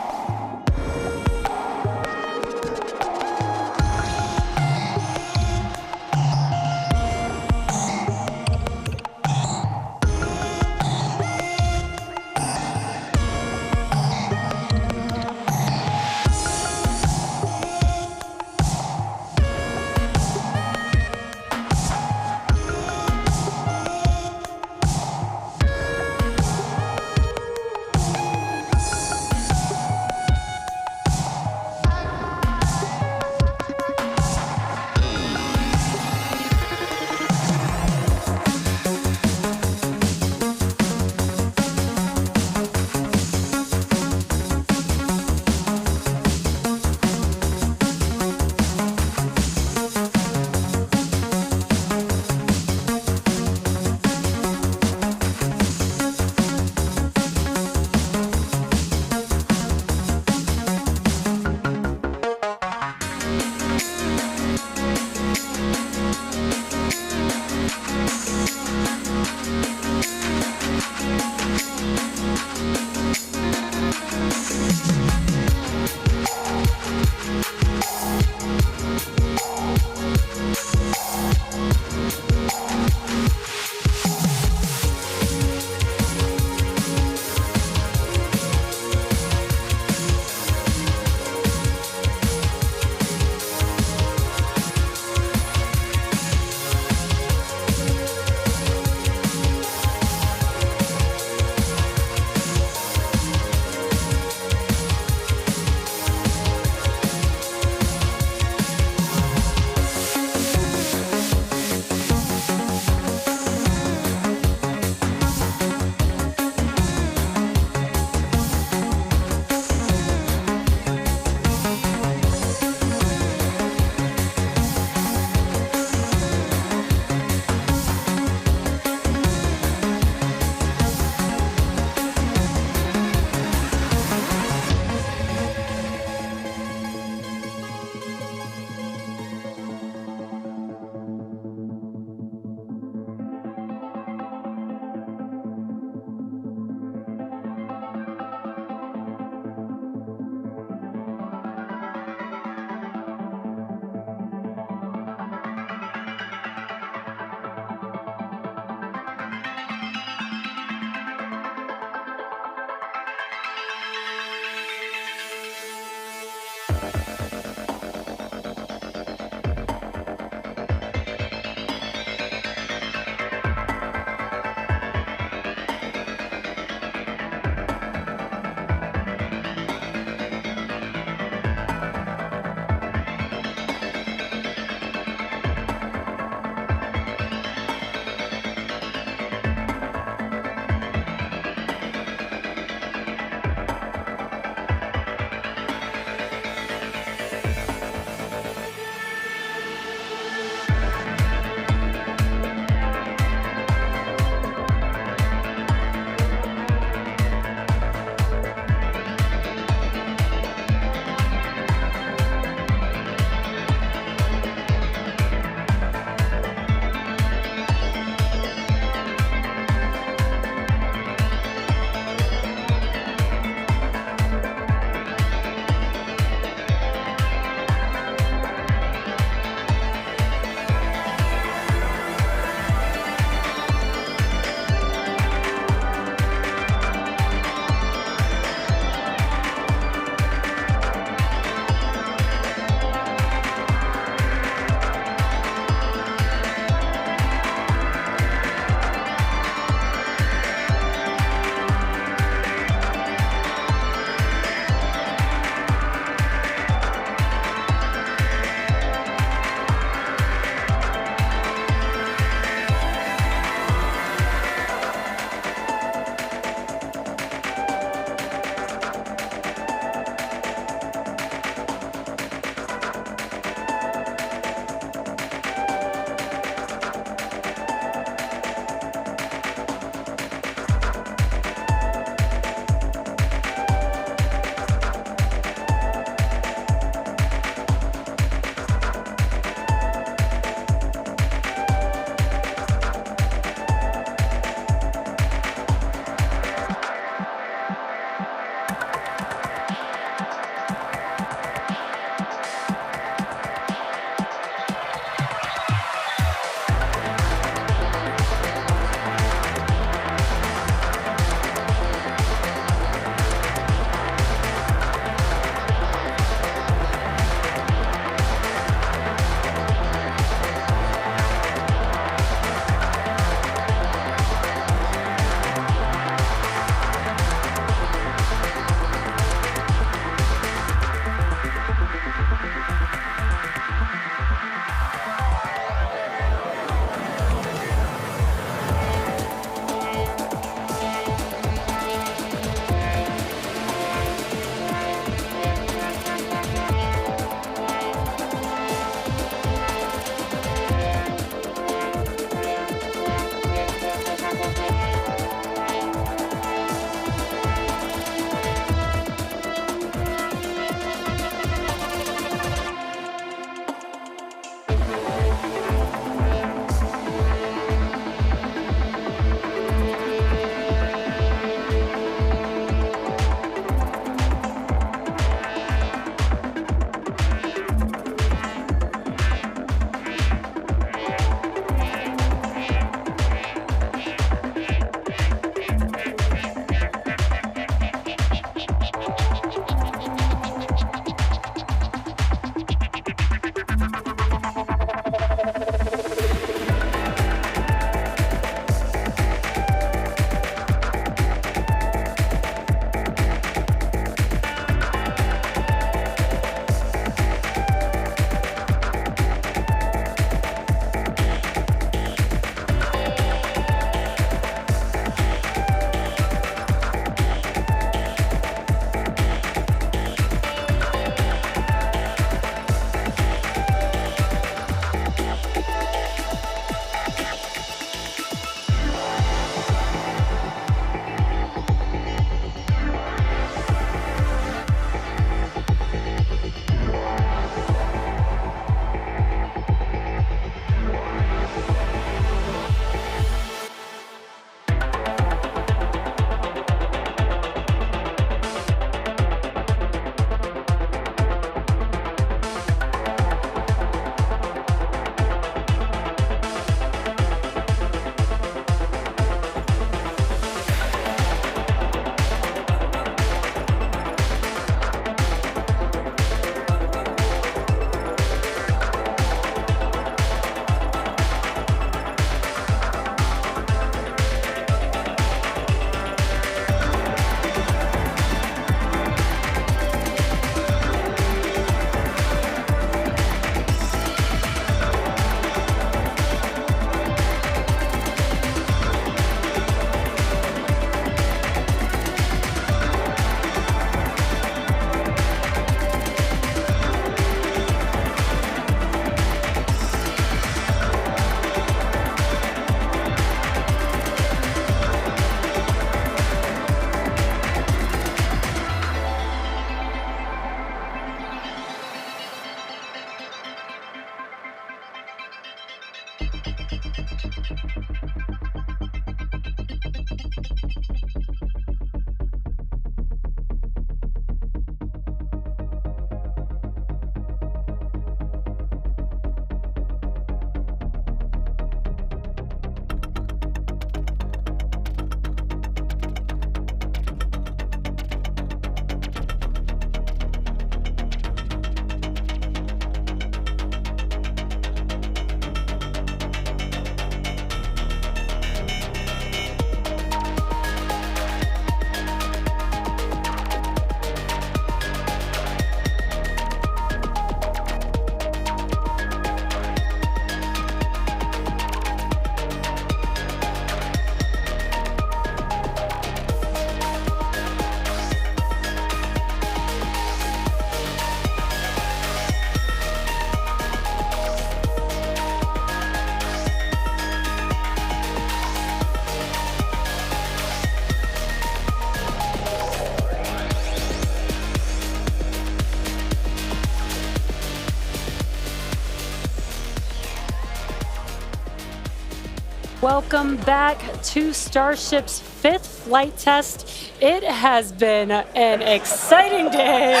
Welcome back to Starship's 5th flight test. It has been an exciting day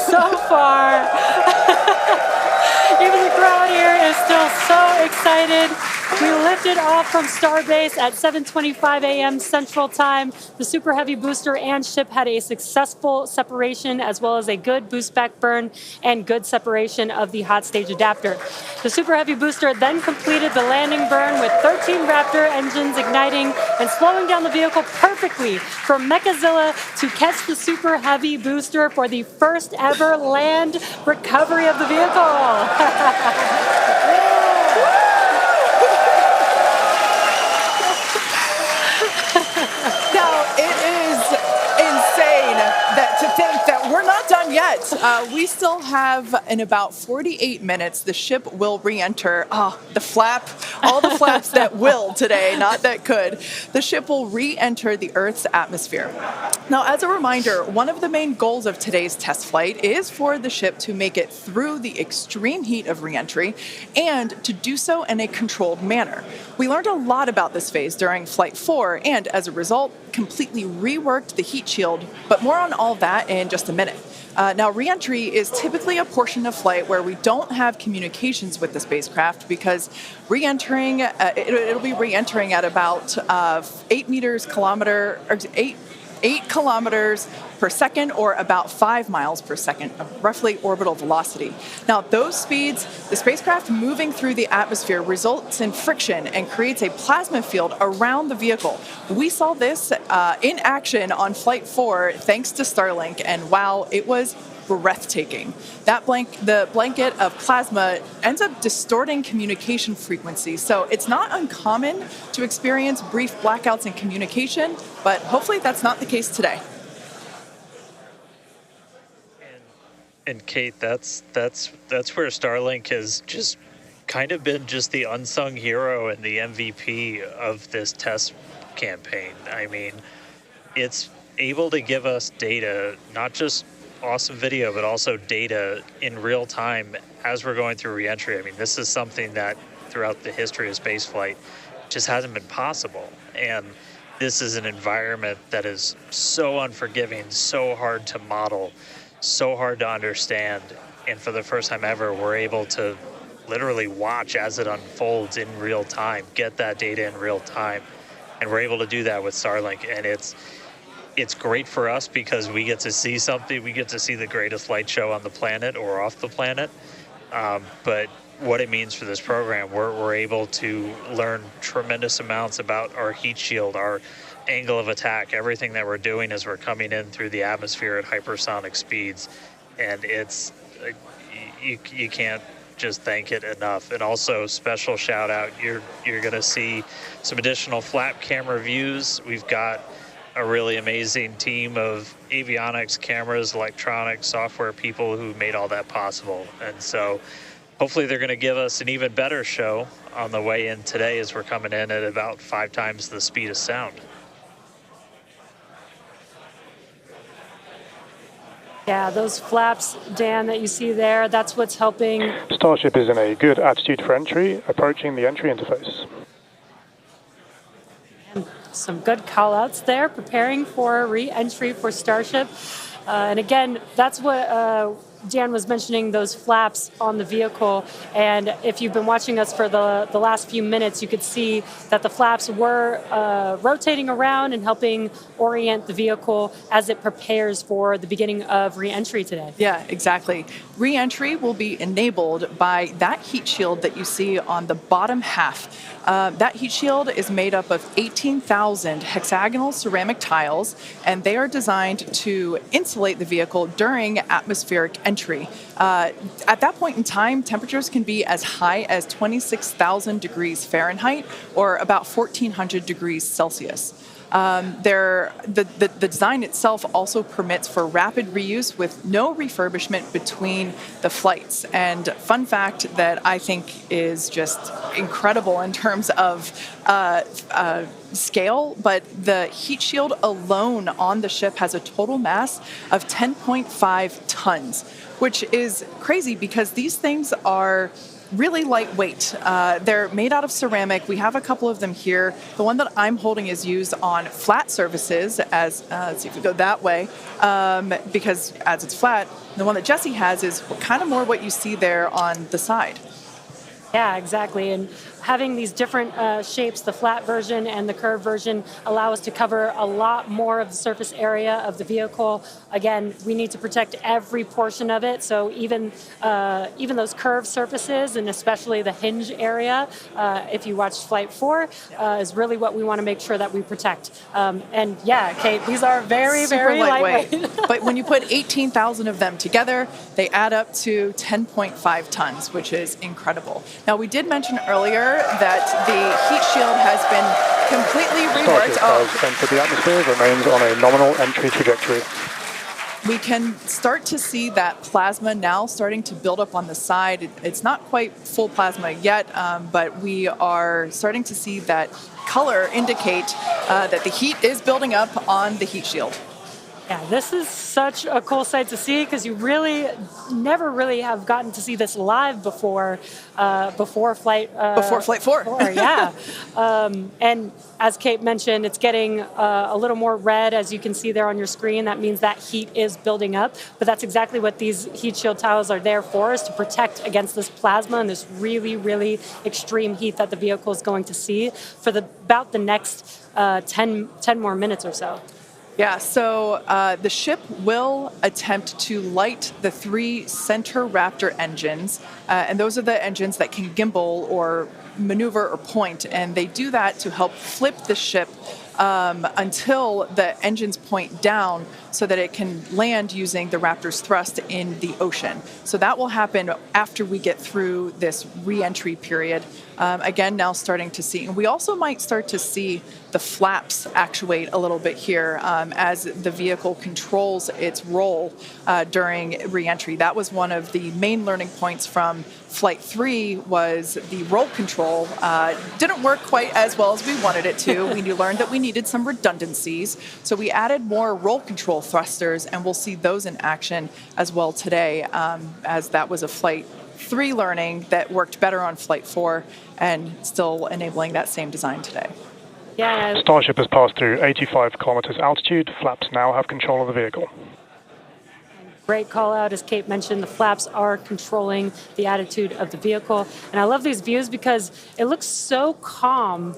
so far. Even the crowd here is still so excited. We lifted off from Starbase at 7:25 a.m. Central Time. The Super Heavy booster and ship had a successful separation, as well as a good boostback burn and good separation of the hot stage adapter. The Super Heavy booster then completed the landing burn with 13 Raptor engines igniting and slowing down the vehicle perfectly for Mechazilla to catch the Super Heavy booster for the first ever land recovery of the vehicle. Now, it is insane to think that we're not done yet. We still have, in about 48 minutes, the ship will re-enter. All the flaps that will today, not that could. The ship will re-enter the Earth's atmosphere. Now, as a reminder, one of the main goals of today's test flight is for the ship to make it through the extreme heat of re-entry and to do so in a controlled manner. We learned a lot about this phase during Flight 4 and, as a result, completely reworked the heat shield, but more on all that in just a minute. Now, re-entry is typically a portion of flight where we don't have communications with the spacecraft because re-entering, it'll be re-entering at about 8 kilometers per second, or about 5 miles per second of roughly orbital velocity. Now, those speeds, the spacecraft moving through the atmosphere results in friction and creates a plasma field around the vehicle. We saw this in action on Flight 4 thanks to Starlink, and wow, it was breathtaking. The blanket of plasma ends up distorting communication frequencies, so it's not uncommon to experience brief blackouts in communication, but hopefully that's not the case today. And Kate, that's where Starlink has just kind of been just the unsung hero and the MVP of this test campaign. I mean, it's able to give us data, not just awesome video, but also data in real time as we're going through reentry. I mean, this is something that throughout the history of spaceflight just hasn't been possible. And this is an environment that is so unforgiving, so hard to model, so hard to understand. And for the first time ever, we're able to literally watch as it unfolds in real time, get that data in real time. And we're able to do that with Starlink. And it's great for us because we get to see something. We get to see the greatest light show on the planet or off the planet. But what it means for this program, we're able to learn tremendous amounts about our heat shield, our angle of attack, everything that we're doing as we're coming in through the atmosphere at hypersonic speeds. And it's you can't just thank it enough. And also, special shout out, you're going to see some additional flap camera views. We've got a really amazing team of avionics, cameras, electronics, software people who made all that possible. And so hopefully they're going to give us an even better show on the way in today as we're coming in at about 5 times the speed of sound. Yeah, those flaps, Dan, that you see there, that's what's helping. Starship is in a good attitude for entry, approaching the entry interface. And some good call-outs there, preparing for re-entry for Starship. And again, that's what Dan was mentioning, those flaps on the vehicle. And if you've been watching us for the last few minutes, you could see that the flaps were rotating around and helping orient the vehicle as it prepares for the beginning of re-entry today. Yeah, exactly. Re-entry will be enabled by that heat shield that you see on the bottom half. That heat shield is made up of 18,000 hexagonal ceramic tiles, and they are designed to insulate the vehicle during atmospheric entry. At that point in time, temperatures can be as high as 26,000 degrees Fahrenheit or about 1,400 degrees Celsius. The design itself also permits for rapid reuse with no refurbishment between the flights. And fun fact that I think is just incredible in terms of scale, but the heat shield alone on the ship has a total mass of 10.5 tons, which is crazy because these things are really lightweight. They're made out of ceramic. We have a couple of them here. The one that I'm holding is used on flat surfaces, as let's see if we go that way, because as it's flat. The one that Jesse has is kind of more what you see there on the side. Yeah, exactly. And having these different shapes, the flat version and the curved version, allow us to cover a lot more of the surface area of the vehicle. Again, we need to protect every portion of it. So even those curved surfaces, and especially the hinge area, if you watched Flight 4, is really what we want to make sure that we protect. And yeah, Kate, these are very, very lightweight. But when you put 18,000 of them together, they add up to 10.5 tons, which is incredible. Now, we did mention earlier that the heat shield has been completely reworked. Starship has entered the atmosphere, remains on a nominal entry trajectory. We can start to see that plasma now starting to build up on the side. It's not quite full plasma yet, but we are starting to see that color indicate that the heat is building up on the heat shield. Yeah, this is such a cool sight to see because you really never really have gotten to see this live before Flight 4. Yeah, and as Kate mentioned, it's getting a little more red, as you can see there on your screen. That means that heat is building up, but that's exactly what these heat shield tiles are there for, is to protect against this plasma and this really, really extreme heat that the vehicle is going to see for about the next 10 more minutes or so. Yeah, so the ship will attempt to light the 3 center Raptor engines, and those are the engines that can gimbal or maneuver or point, and they do that to help flip the ship until the engines point down so that it can land using the Raptor's thrust in the ocean. So that will happen after we get through this re-entry period. Again, now starting to see, and we also might start to see the flaps actuate a little bit here as the vehicle controls its roll during re-entry. That was one of the main learning points from Flight 3, was the roll control didn't work quite as well as we wanted it to. We learned that we needed some redundancies, so we added more roll control thrusters, and we'll see those in action as well today, as that was a Flight 3 learning that worked better on Flight 4 and still enabling that same design today. Yeah. Starship has passed through 85 kilometers altitude. Flaps now have control of the vehicle. Great call out, as Kate mentioned, the flaps are controlling the attitude of the vehicle. And I love these views because it looks so calm.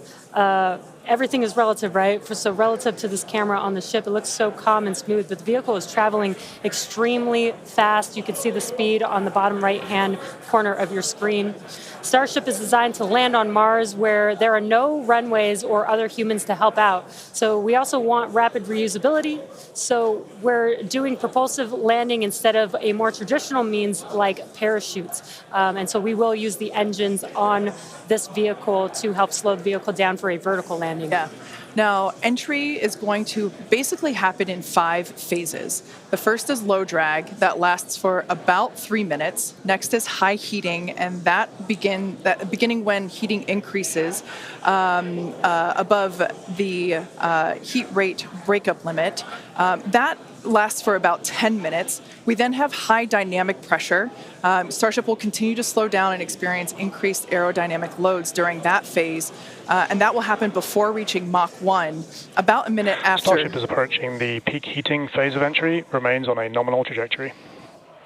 Everything is relative, right? So relative to this camera on the ship, it looks so calm and smooth, but the vehicle is traveling extremely fast. You can see the speed on the bottom right-hand corner of your screen. Starship is designed to land on Mars, where there are no runways or other humans to help out. So we also want rapid reusability. So we're doing propulsive landing instead of a more traditional means like parachutes. And so we will use the engines on this vehicle to help slow the vehicle down for a vertical landing. Yeah. Now, entry is going to basically happen in 5 phases. The first is low drag, that lasts for about 3 minutes. Next is high heating, and that beginning when heating increases above the heat rate breakup limit. That lasts for about 10 minutes. We then have high dynamic pressure. Starship will continue to slow down and experience increased aerodynamic loads during that phase, and that will happen before reaching Mach 1, about a minute after. Starship is approaching the peak heating phase of entry, remains on a nominal trajectory.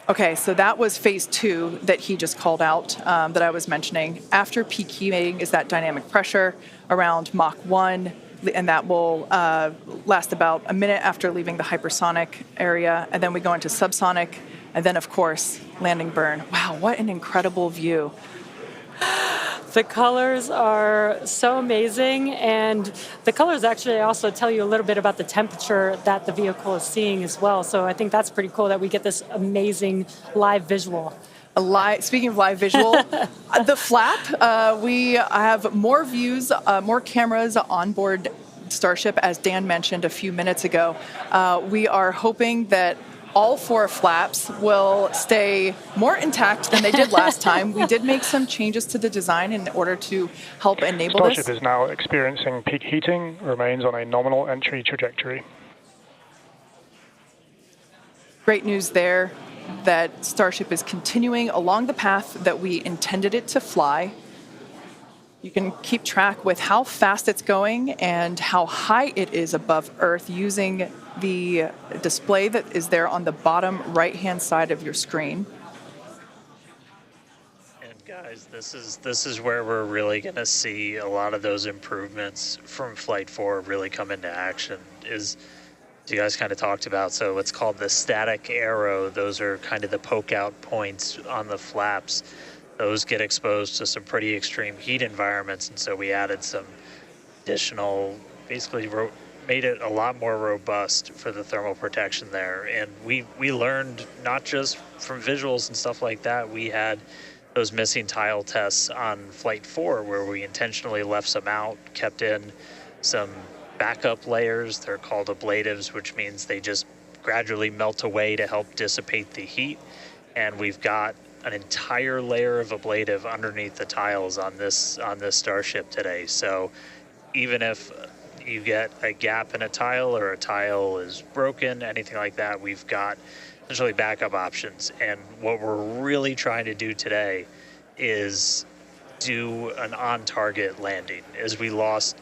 Okay, so that was phase 2 that he just called out, that I was mentioning. After peak heating is that dynamic pressure around Mach 1, and that will last about a minute after leaving the hypersonic area, and then we go into subsonic, and then, of course, landing burn. Wow, what an incredible view. The colors are so amazing, and the colors actually also tell you a little bit about the temperature that the vehicle is seeing as well. So I think that's pretty cool that we get this amazing live visual. Speaking of live visual, the flap, we have more views, more cameras on board Starship, as Dan mentioned a few minutes ago. We are hoping that all 4 flaps will stay more intact than they did last time. We did make some changes to the design in order to help enable Starship this. is now experiencing peak heating, remains on a nominal entry trajectory. Great news there. that Starship is continuing along the path that we intended it to fly. You can keep track with how fast it's going and how high it is above Earth using the display that is there on the bottom right-hand side of your screen. And guys, this is where we're really going to see a lot of those improvements from Flight 4 really come into action. Is you guys kind of talked about, so it's called the static arrow. Those are kind of the poke out points on the flaps. Those get exposed to some pretty extreme heat environments, and so we added some additional, basically made it a lot more robust for the thermal protection there. And we learned not just from visuals and stuff like that. We had those missing tile tests on Flight 4 where we intentionally left some out, kept in some backup layers. They're called ablatives, which means they just gradually melt away to help dissipate the heat. And we've got an entire layer of ablative underneath the tiles on this Starship today. So even if you get a gap in a tile or a tile is broken, anything like that, we've got essentially backup options. And what we're really trying to do today is do an on-target landing. As we lost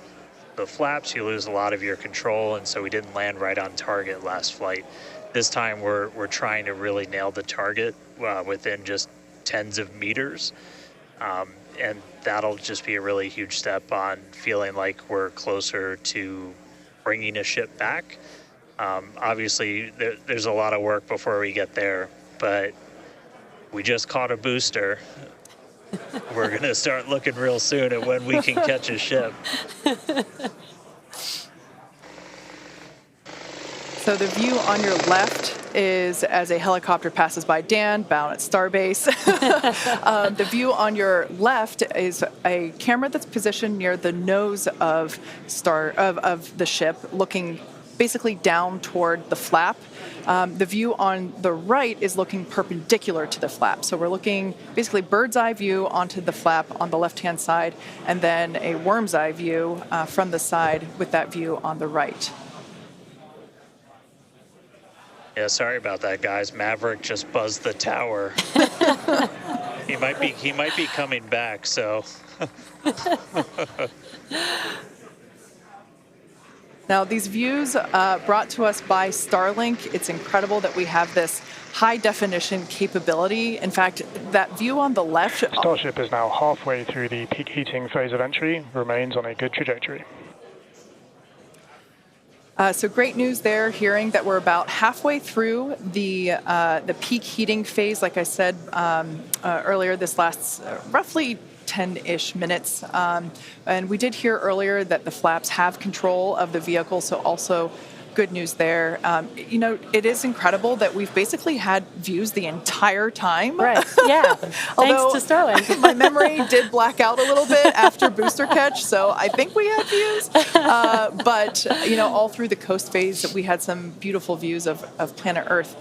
the flaps, you lose a lot of your control, and so we didn't land right on target last flight. This time we're trying to really nail the target within just tens of meters, and that'll just be a really huge step on feeling like we're closer to bringing a ship back. Obviously, there's a lot of work before we get there, but we just caught a booster. We're going to start looking real soon at when we can catch a ship. So the view on your left is as a helicopter passes by Dan, bound at Starbase. The view on your left is a camera that's positioned near the nose of the ship, looking basically down toward the flap. The view on the right is looking perpendicular to the flap. So we're looking basically bird's eye view onto the flap on the left-hand side, and then a worm's eye view from the side with that view on the right. Yeah, sorry about that, guys. Maverick just buzzed the tower. He might be coming back, so. Now, these views brought to us by Starlink. It's incredible that we have this high-definition capability. In fact, that view on the left... Starship is now halfway through the peak heating phase of entry, remains on a good trajectory. So great news there, hearing that we're about halfway through the peak heating phase. Like I said earlier, this lasts roughly 10-ish minutes. And we did hear earlier that the flaps have control of the vehicle, so also good news there. It is incredible that we've basically had views the entire time. Right, yeah. Thanks to Starlink. My memory did black out a little bit after booster catch, so I think we had views. But all through the coast phase, we had some beautiful views of planet Earth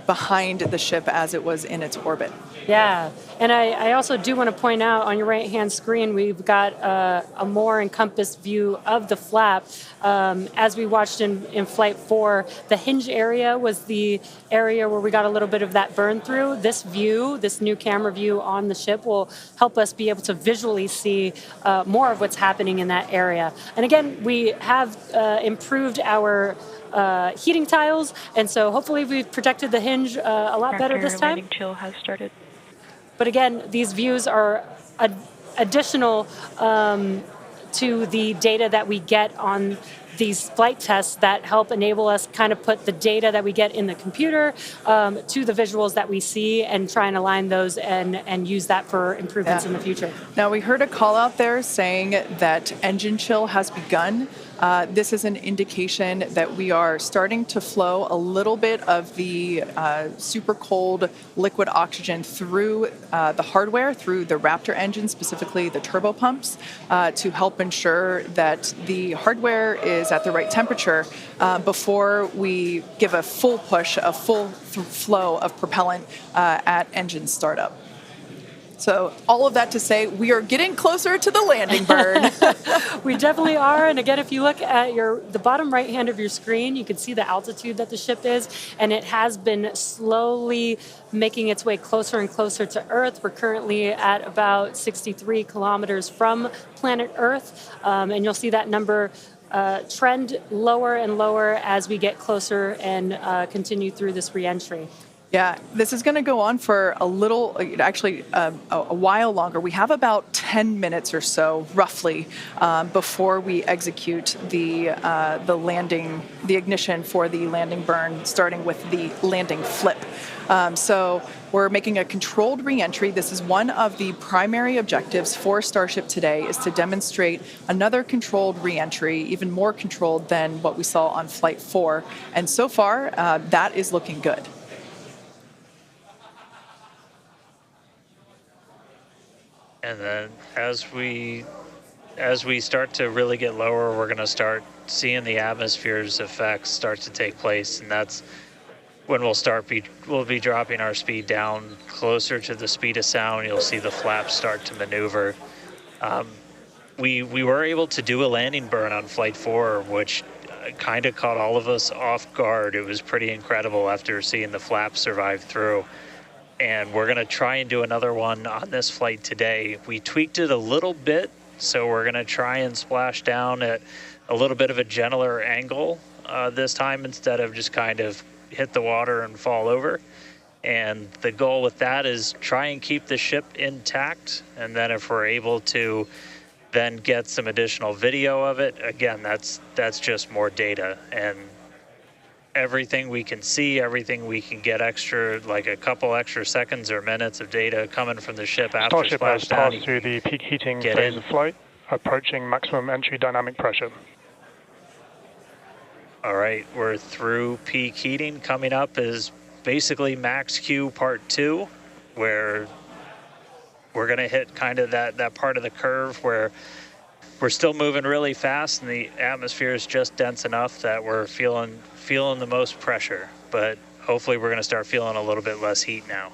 behind the ship as it was in its orbit. Yeah, and I also do want to point out on your right-hand screen, we've got a more encompassed view of the flap. As we watched in Flight 4, the hinge area was the area where we got a little bit of that burn through. This view, this new camera view on the ship, will help us be able to visually see more of what's happening in that area. And again, we have improved our heating tiles, and so hopefully we've protected the hinge a lot better this time. Landing chill has started. But again, these views are additional to the data that we get on these flight tests that help enable us kind of put the data that we get in the computer to the visuals that we see and try and align those and use that for improvements in the future. Now, we heard a call out there saying that engine chill has begun. This is an indication that we are starting to flow a little bit of the super cold liquid oxygen through the hardware, through the Raptor engine, specifically the turbo pumps, to help ensure that the hardware is at the right temperature before we give a full push, a full flow of propellant at engine startup. So all of that to say, we are getting closer to the landing burn. We definitely are. And again, if you look at the bottom right hand of your screen, you can see the altitude that the ship is, and it has been slowly making its way closer and closer to Earth. We're currently at about 63 kilometers from planet Earth, and you'll see that number trend lower and lower as we get closer and continue through this reentry. Yeah, this is going to go on for a little, actually a while longer. We have about 10 minutes or so, roughly, before we execute the landing, the ignition for the landing burn, starting with the landing flip. So we're making a controlled reentry. This is one of the primary objectives for Starship today, is to demonstrate another controlled reentry, even more controlled than what we saw on Flight 4. And so far, that is looking good. And then as we start to really get lower, we're going to start seeing the atmosphere's effects start to take place, and that's when we'll be dropping our speed down closer to the speed of sound. You'll see the flaps start to maneuver. We were able to do a landing burn on Flight 4, which kind of caught all of us off guard. It was pretty incredible after seeing the flaps survive through. And we're going to try and do another one on this flight today. We tweaked it a little bit, so we're going to try and splash down at a little bit of a gentler angle this time, instead of just kind of hit the water and fall over. And the goal with that is try and keep the ship intact, and then if we're able to then get some additional video of it, again, that's just more data. And everything we can see, everything we can get extra, like a couple extra seconds or minutes of data coming from the ship after Starship has splashdown. passed through the peak heating phase of flight, approaching maximum entry dynamic pressure. All right, we're through peak heating. Coming up is basically max Q part 2, where we're going to hit kind of that part of the curve where we're still moving really fast and the atmosphere is just dense enough that we're feeling the most pressure, but hopefully we're going to start feeling a little bit less heat now.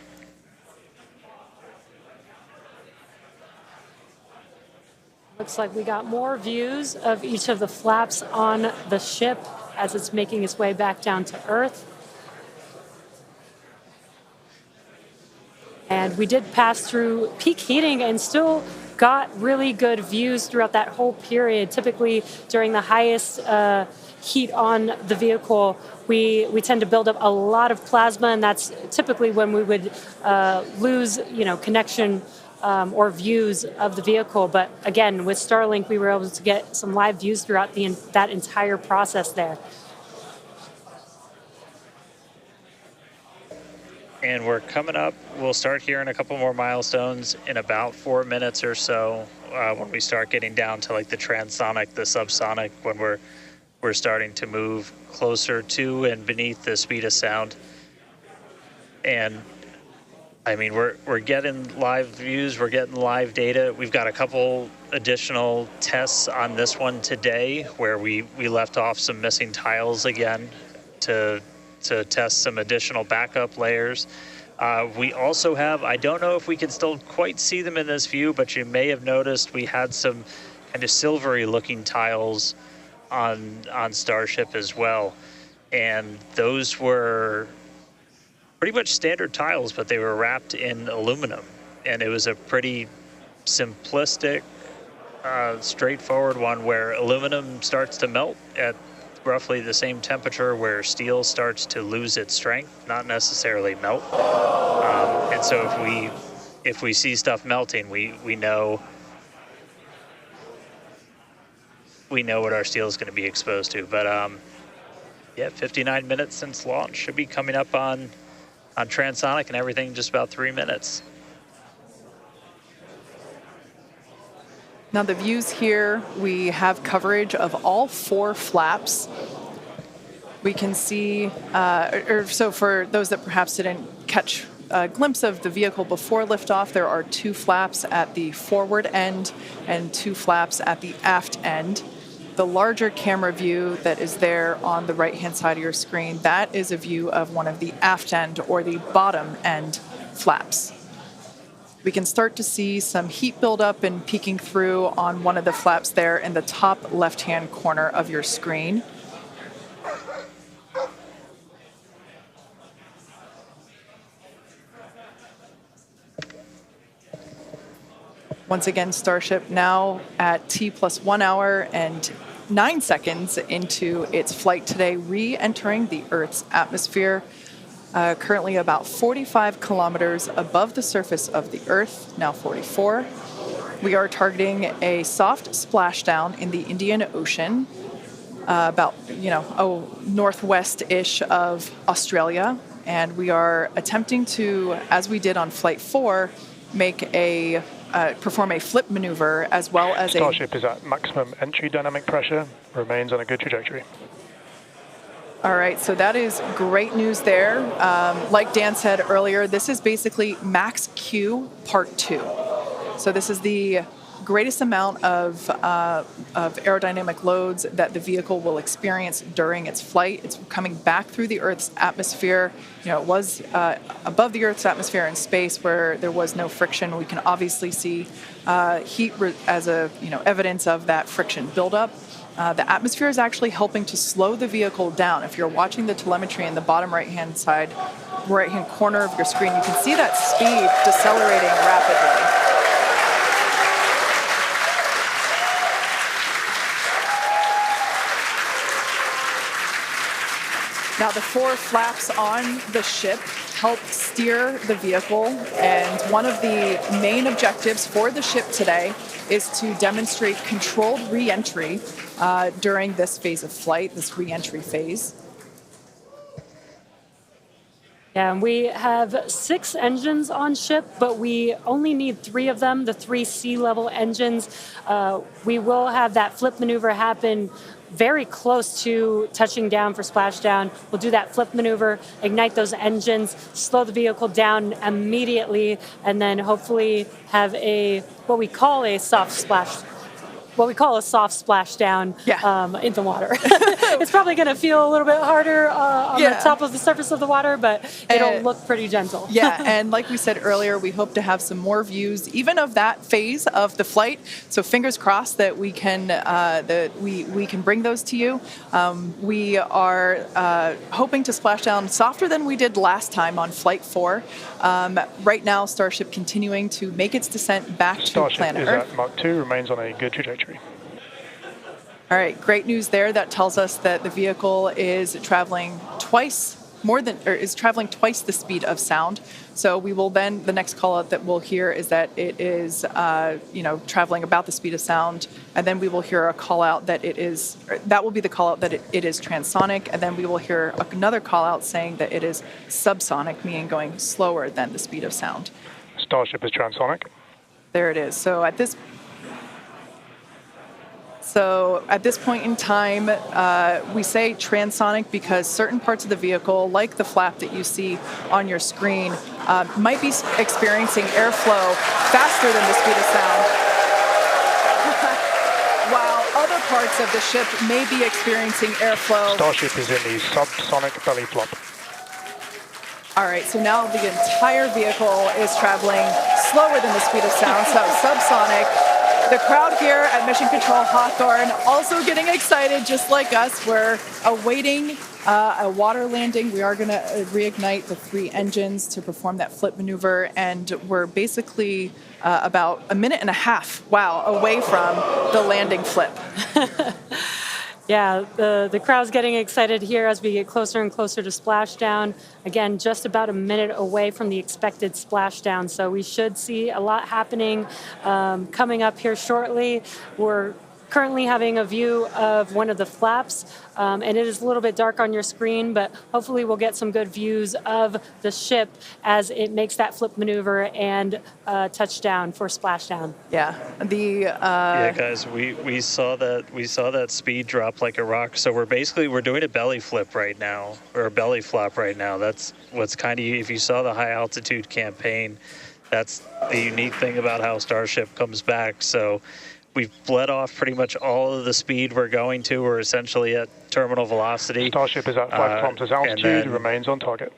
Looks like we got more views of each of the flaps on the ship as it's making its way back down to Earth. And we did pass through peak heating and still got really good views throughout that whole period. Typically during the highest heat on the vehicle, we tend to build up a lot of plasma, and that's typically when we would lose connection or views of the vehicle. But again, with Starlink, we were able to get some live views throughout that entire process there. And we're coming up, we'll start hearing a couple more milestones in about 4 minutes or so, when we start getting down to like the transonic, the subsonic, when we're starting to move closer to and beneath the speed of sound. And I mean, we're getting live views, we're getting live data. We've got a couple additional tests on this one today where we left off some missing tiles again to test some additional backup layers. We also have, I don't know if we can still quite see them in this view, but you may have noticed we had some kind of silvery looking tiles on Starship as well. And those were pretty much standard tiles, but they were wrapped in aluminum. And it was a pretty simplistic, straightforward one where aluminum starts to melt at roughly the same temperature where steel starts to lose its strength, not necessarily melt. And so if we see stuff melting, we know what our steel is going to be exposed to. But yeah, 59 minutes since launch, should be coming up on transonic and everything in just about 3 minutes. Now the views here, we have coverage of all 4 flaps. We can see, so for those that perhaps didn't catch a glimpse of the vehicle before liftoff, there are 2 flaps at the forward end and 2 flaps at the aft end. The larger camera view that is there on the right-hand side of your screen, that is a view of one of the aft end or the bottom end flaps. We can start to see some heat buildup and peeking through on one of the flaps there in the top left-hand corner of your screen. Once again, Starship now at T+1 hour and 9 seconds into its flight today, re-entering the Earth's atmosphere. Currently about 45 kilometers above the surface of the Earth, now 44. We are targeting a soft splashdown in the Indian Ocean, about, northwest-ish of Australia. And we are attempting to, as we did on Flight 4, perform a flip maneuver as well as Starship is at maximum entry dynamic pressure, remains on a good trajectory. All right, so that is great news there. Like Dan said earlier, this is basically max Q part 2. So this is the greatest amount of aerodynamic loads that the vehicle will experience during its flight. It's coming back through the Earth's atmosphere. It was above the Earth's atmosphere in space where there was no friction. We can obviously see heat as evidence of that friction buildup. The atmosphere is actually helping to slow the vehicle down. If you're watching the telemetry in the bottom right-hand corner of your screen, you can see that speed decelerating rapidly. Now, the 4 flaps on the ship help steer the vehicle, and one of the main objectives for the ship today is to demonstrate controlled re-entry during this phase of flight, this re-entry phase. Yeah, and we have 6 engines on ship, but we only need 3 of them, the 3 sea-level engines. We will have that flip maneuver happen very close to touching down for splashdown. We'll do that flip maneuver, ignite those engines, slow the vehicle down immediately, and then hopefully have what we call a soft splashdown in the water. It's probably going to feel a little bit harder on the top of the surface of the water, but it'll look pretty gentle. Yeah, and like we said earlier, we hope to have some more views, even of that phase of the flight. So fingers crossed that we can we can bring those to you. We are hoping to splash down softer than we did last time on Flight 4. Right now, Starship continuing to make its descent back to planet Earth. Starship is at Mach 2, remains on a good trajectory. All right, great news there. That tells us that the vehicle is traveling twice the speed of sound. So we will then, the next call out that we'll hear is that it is, traveling about the speed of sound. And then we will hear a call out that that will be the call out that it is transonic. And then we will hear another call out saying that it is subsonic, meaning going slower than the speed of sound. Starship is transonic. There it is. So at this point in time, we say transonic because certain parts of the vehicle, like the flap that you see on your screen, might be experiencing airflow faster than the speed of sound, while other parts of the ship may be experiencing airflow. Starship is in the subsonic belly flop. All right, so now the entire vehicle is traveling slower than the speed of sound, so subsonic. The crowd here at Mission Control Hawthorne also getting excited, just like us. We're awaiting a water landing. We are going to reignite the 3 engines to perform that flip maneuver, and we're basically about a minute and a half, away from the landing flip. Yeah, the crowd's getting excited here as we get closer and closer to splashdown. Again, just about a minute away from the expected splashdown, so we should see a lot happening coming up here shortly. We're currently having a view of one of the flaps, and it is a little bit dark on your screen, but hopefully we'll get some good views of the ship as it makes that flip maneuver and touchdown for splashdown. Yeah, guys, we saw that speed drop like a rock. So we're doing a belly flip right now, or a belly flop right now. That's what's kind of, if you saw the high altitude campaign, that's the unique thing about how Starship comes back. So we've bled off pretty much all of the speed we're going to. We're essentially at terminal velocity. Starship is at 5 kilometers altitude, remains on target.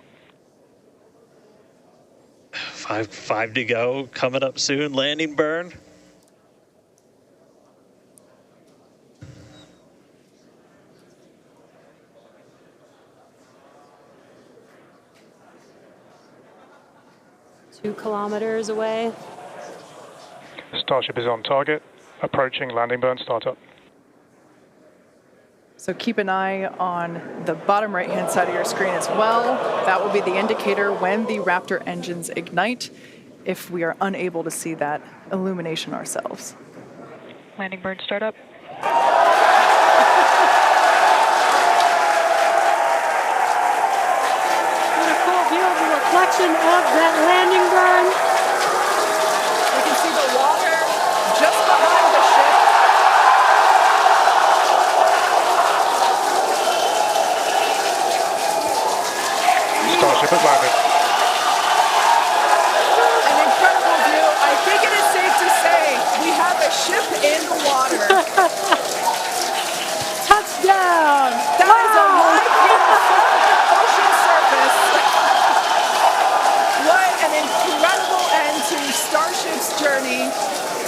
Five to go. Coming up soon. Landing burn. Two kilometers away. Starship is on target, approaching landing burn startup. So keep an eye on the bottom right-hand side of your screen as well. That will be the indicator when the Raptor engines ignite, if we are unable to see that illumination ourselves. Landing burn startup. What a cool view of the reflection of that landing burn. We can see the water just behind the ship. Starship has landed. An incredible view. I think it is safe to say we have a ship in the water. Touchdown! That is a live view from the ocean surface. What an incredible end to Starship's journey.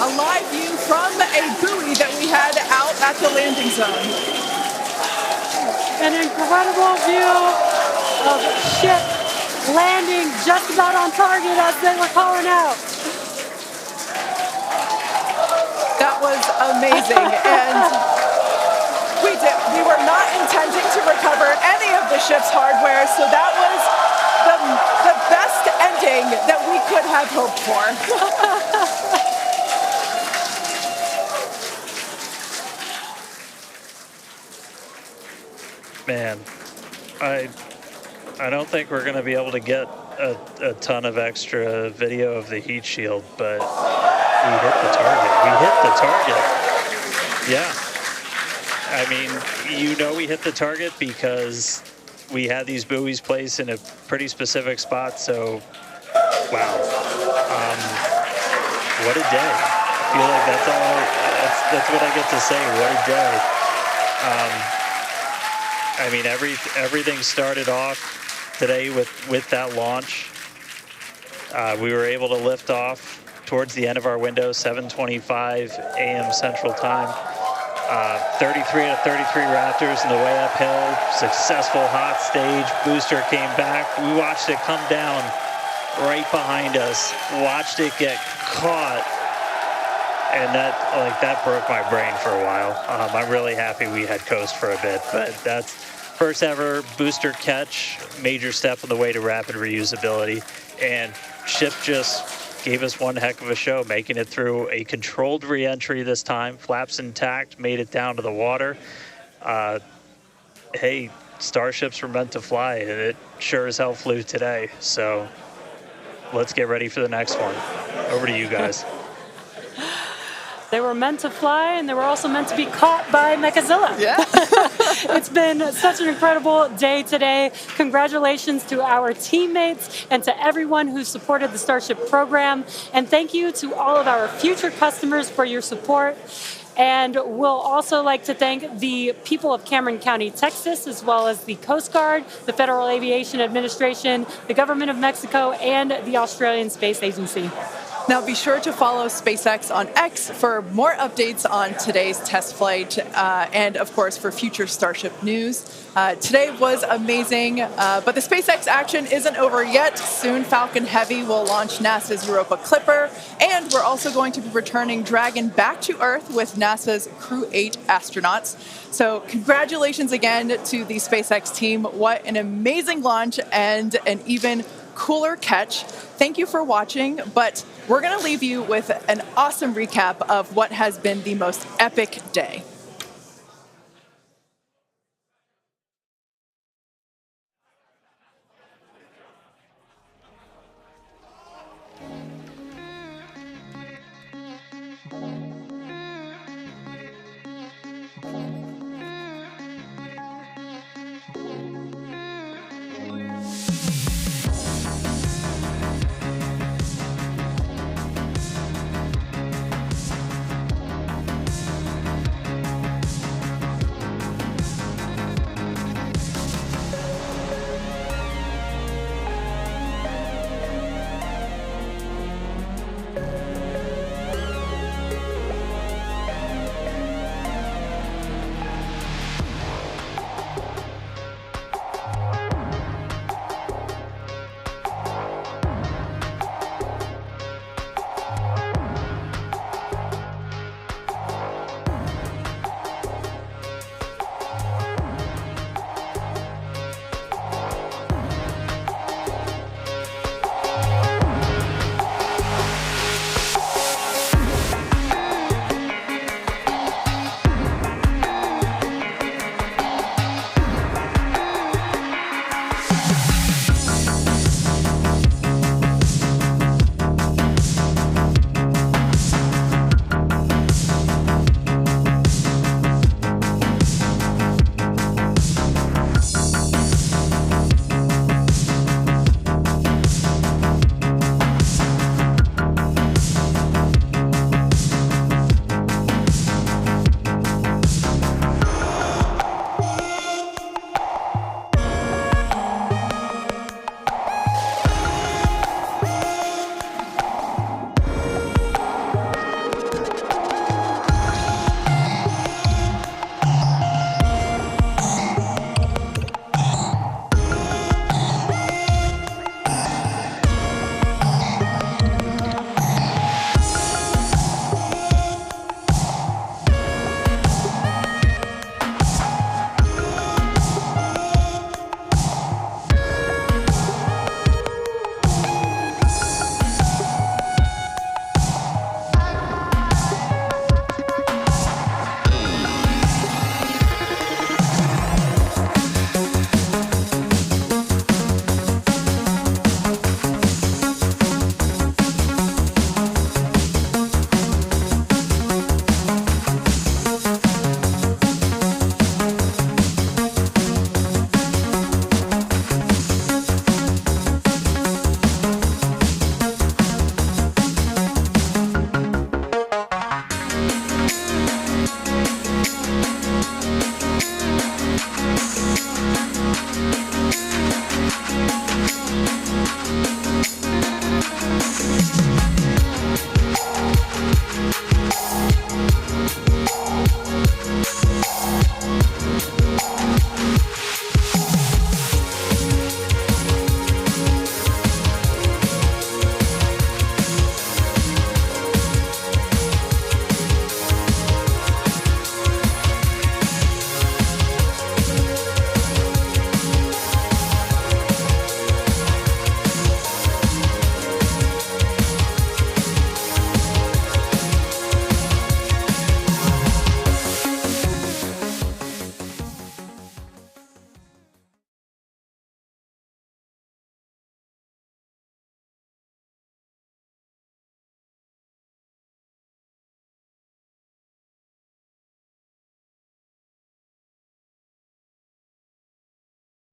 A live view from a buoy that we had out at the landing zone. An incredible view of ship landing just about on target as they were calling out. That was amazing. And we were not intending to recover any of the ship's hardware, so that was the best ending that we could have hoped for. Man, I don't think we're going to be able to get a ton of extra video of the heat shield, but we hit the target. We hit the target. Yeah. I mean, we hit the target because we had these buoys placed in a pretty specific spot, so wow. What a day. I feel like that's what I get to say. What a day. I mean, everything started off today with that launch. We were able to lift off towards the end of our window, 7:25 a.m. Central Time. 33 out of 33 Raptors in the way uphill. Successful hot stage. Booster came back. We watched it come down right behind us. Watched it get caught. And that broke my brain for a while. I'm really happy we had coast for a bit, but that's first ever booster catch, major step on the way to rapid reusability. And ship just gave us one heck of a show, making it through a controlled reentry this time, flaps intact, made it down to the water. Hey, Starships were meant to fly, and it sure as hell flew today. So let's get ready for the next one. Over to you guys. They were meant to fly, and they were also meant to be caught by Mechazilla. Yeah. It's been such an incredible day today. Congratulations to our teammates and to everyone who supported the Starship program. And thank you to all of our future customers for your support. And we'll also like to thank the people of Cameron County, Texas, as well as the Coast Guard, the Federal Aviation Administration, the Government of Mexico, and the Australian Space Agency. Now be sure to follow SpaceX on X for more updates on today's test flight and, of course, for future Starship news. Today was amazing, but the SpaceX action isn't over yet. Soon Falcon Heavy will launch NASA's Europa Clipper, and we're also going to be returning Dragon back to Earth with NASA's Crew 8 astronauts. So congratulations again to the SpaceX team. What an amazing launch and an even cooler catch. Thank you for watching, but we're going to leave you with an awesome recap of what has been the most epic day.